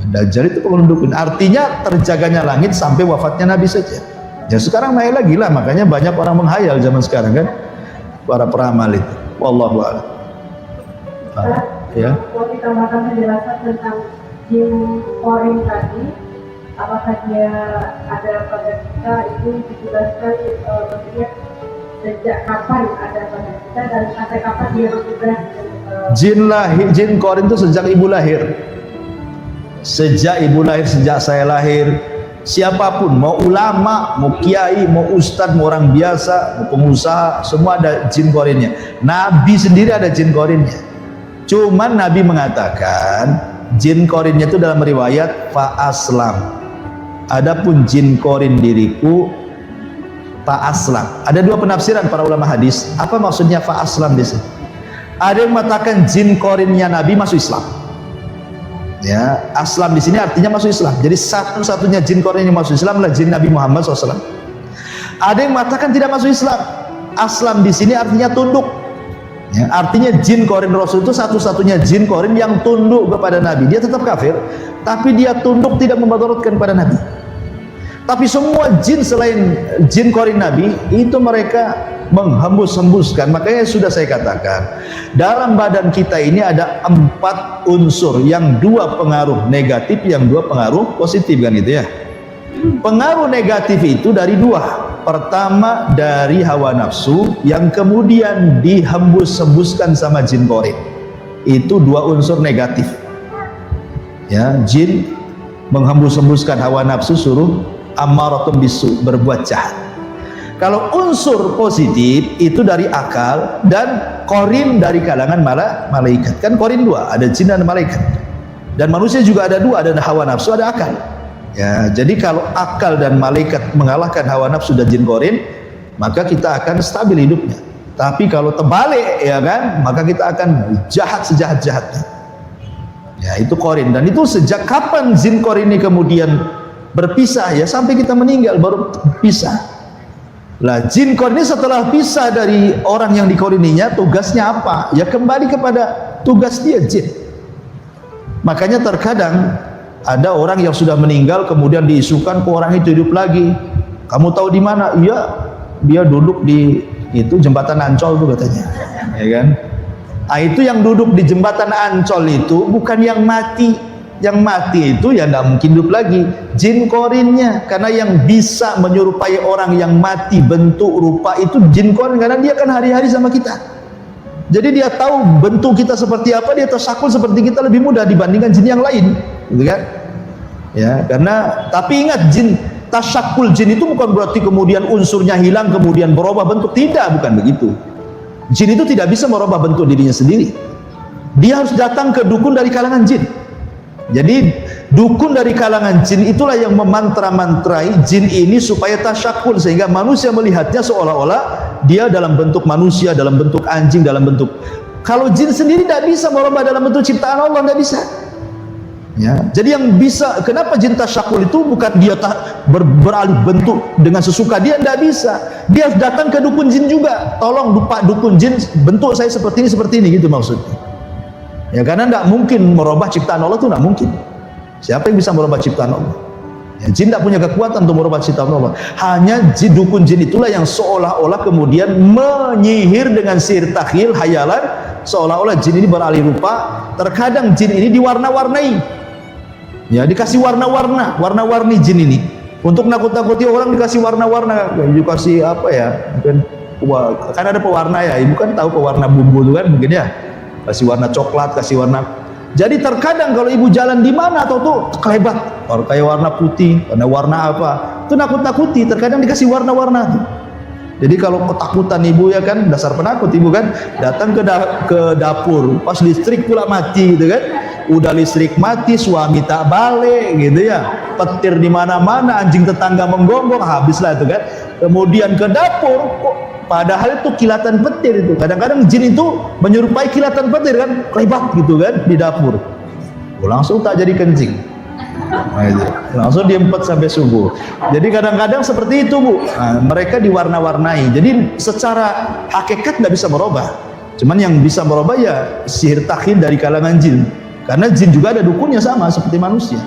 Dajjal itu penghulu dukun, artinya terjaganya langit sampai wafatnya Nabi saja. Ya sekarang naik lagi lah, makanya banyak orang menghayal zaman sekarang kan, para peramal itu. Wallahu a'lam. Ya. Kalau kita makan penjelasan tentang jin korin tadi, apakah dia ada pada kita, itu dijelaskan maksudnya sejak kapan ada pada kita dan sampai kapan dia bertugas. Jin korin itu sejak ibu lahir. Sejak ibu lahir, sejak saya lahir, siapapun, mau ulama, mau kiai, mau ustadz, mau orang biasa, mau pengusaha, semua ada jin korinnya. Nabi sendiri ada jin korinnya. Cuman Nabi mengatakan jin korinnya itu dalam riwayat fa aslam. Adapun jin korin diriku Fa'aslam. Ada dua penafsiran para ulama hadis. Apa maksudnya fa'aslam di sini? Ada yang mengatakan jin korinnya Nabi masuk Islam. Ya, aslam di sini artinya masuk Islam. Jadi satu-satunya jin korin yang masuk Islam adalah jin Nabi Muhammad SAW. Ada yang mengatakan tidak masuk Islam. Aslam di sini artinya tunduk. Ya, artinya jin korin Rasul itu satu-satunya jin korin yang tunduk kepada Nabi. Dia tetap kafir, tapi dia tunduk, tidak memadaratkan pada Nabi. Tapi semua jin selain jin korin Nabi itu mereka menghembus-hembuskan. Makanya sudah saya katakan, dalam badan kita ini ada 4 unsur, yang 2 pengaruh negatif, yang 2 pengaruh positif, kan itu ya. Pengaruh negatif itu dari 2. Pertama dari hawa nafsu, yang kemudian dihembus-hembuskan sama jin korin. Itu 2 unsur negatif. Ya, jin menghembus-hembuskan hawa nafsu, suruh ammaratun bisu, berbuat jahat. Kalau unsur positif itu dari akal, dan korin dari kalangan malaikat. Kan korin 2, ada jin dan malaikat. Dan manusia juga ada 2, ada hawa nafsu, ada akal. Ya, jadi kalau akal dan malaikat mengalahkan hawa nafsu dan jin korin, maka kita akan stabil hidupnya. Tapi kalau terbalik, ya kan, maka kita akan jahat sejahat-jahatnya. Ya, itu korin. Dan itu sejak kapan jin korin ini kemudian berpisah? Ya sampai kita meninggal baru pisah. Lah, jin korin ini setelah pisah dari orang yang dikorininya, tugasnya apa? Ya kembali kepada tugas dia, jin. Makanya terkadang ada orang yang sudah meninggal kemudian diisukan ke orang itu hidup lagi. Kamu tahu di mana? Iya, dia duduk di itu jembatan Ancol itu katanya. Ya kan? Nah, itu yang duduk di jembatan Ancol itu bukan yang mati. Yang mati itu ya tidak mungkin hidup lagi, jin korinnya. Karena yang bisa menyerupai orang yang mati bentuk rupa itu jin korin, karena dia kan hari-hari sama kita. Jadi dia tahu bentuk kita seperti apa, dia tasyakul seperti kita lebih mudah dibandingkan jin yang lain, gitu kan? Ya, karena tapi ingat, jin tasyakul jin itu bukan berarti kemudian unsurnya hilang kemudian berubah bentuk, tidak, bukan begitu. Jin itu tidak bisa merubah bentuk dirinya sendiri. Dia harus datang ke dukun dari kalangan jin. Jadi dukun dari kalangan jin itulah yang memantra-mantrai jin ini supaya tasyakul, sehingga manusia melihatnya seolah-olah dia dalam bentuk manusia, dalam bentuk anjing, dalam bentuk. Kalau jin sendiri tidak bisa merubah dalam bentuk ciptaan Allah, tidak bisa. Ya, jadi yang bisa, kenapa jin tasyakul itu bukan dia beralih bentuk dengan sesuka dia, tidak bisa. Dia datang ke dukun jin juga, tolong Pak dukun jin, bentuk saya seperti ini gitu maksudnya. Ya, karena tidak mungkin merubah ciptaan Allah, itu tidak mungkin. Siapa yang bisa merubah ciptaan Allah? Ya, jin tidak punya kekuatan untuk merubah ciptaan Allah. Hanya dukun jin itulah yang seolah-olah kemudian menyihir dengan sihir takhil, hayalan, seolah-olah jin ini beralih rupa. Terkadang jin ini diwarna-warnai. Ya, dikasih warna-warni jin ini. Untuk nakut-nakuti orang dikasih warna-warna, dikasih apa ya? Mungkin kan ada pewarna ya. Ibu kan tahu pewarna bumbu itu kan mungkin ya. Kasih warna coklat, kasih warna. Jadi terkadang kalau ibu jalan di mana atau tuh kelebat, kalau kayak warna putih, warna apa, itu nakut-nakuti. Terkadang dikasih warna-warna tuh. Jadi kalau ketakutan ibu, ya kan, dasar penakut ibu kan, datang ke dapur, pas listrik pula mati, gitu kan. Udah listrik mati, suami tak balik, gitu ya. Petir di mana-mana, anjing tetangga menggonggong, habislah itu kan. Kemudian ke dapur, padahal itu kilatan petir itu. Kadang-kadang jin itu menyerupai kilatan petir kan, kelebat gitu kan di dapur. Langsung tak jadi kencing. Nah, itu. Langsung diempet sampai subuh. Jadi kadang-kadang seperti itu, Bu. Nah, mereka diwarna-warnai. Jadi secara hakikat nggak bisa merubah. Cuman yang bisa merubah ya sihir takhil dari kalangan jin. Karena jin juga ada dukunnya sama seperti manusia.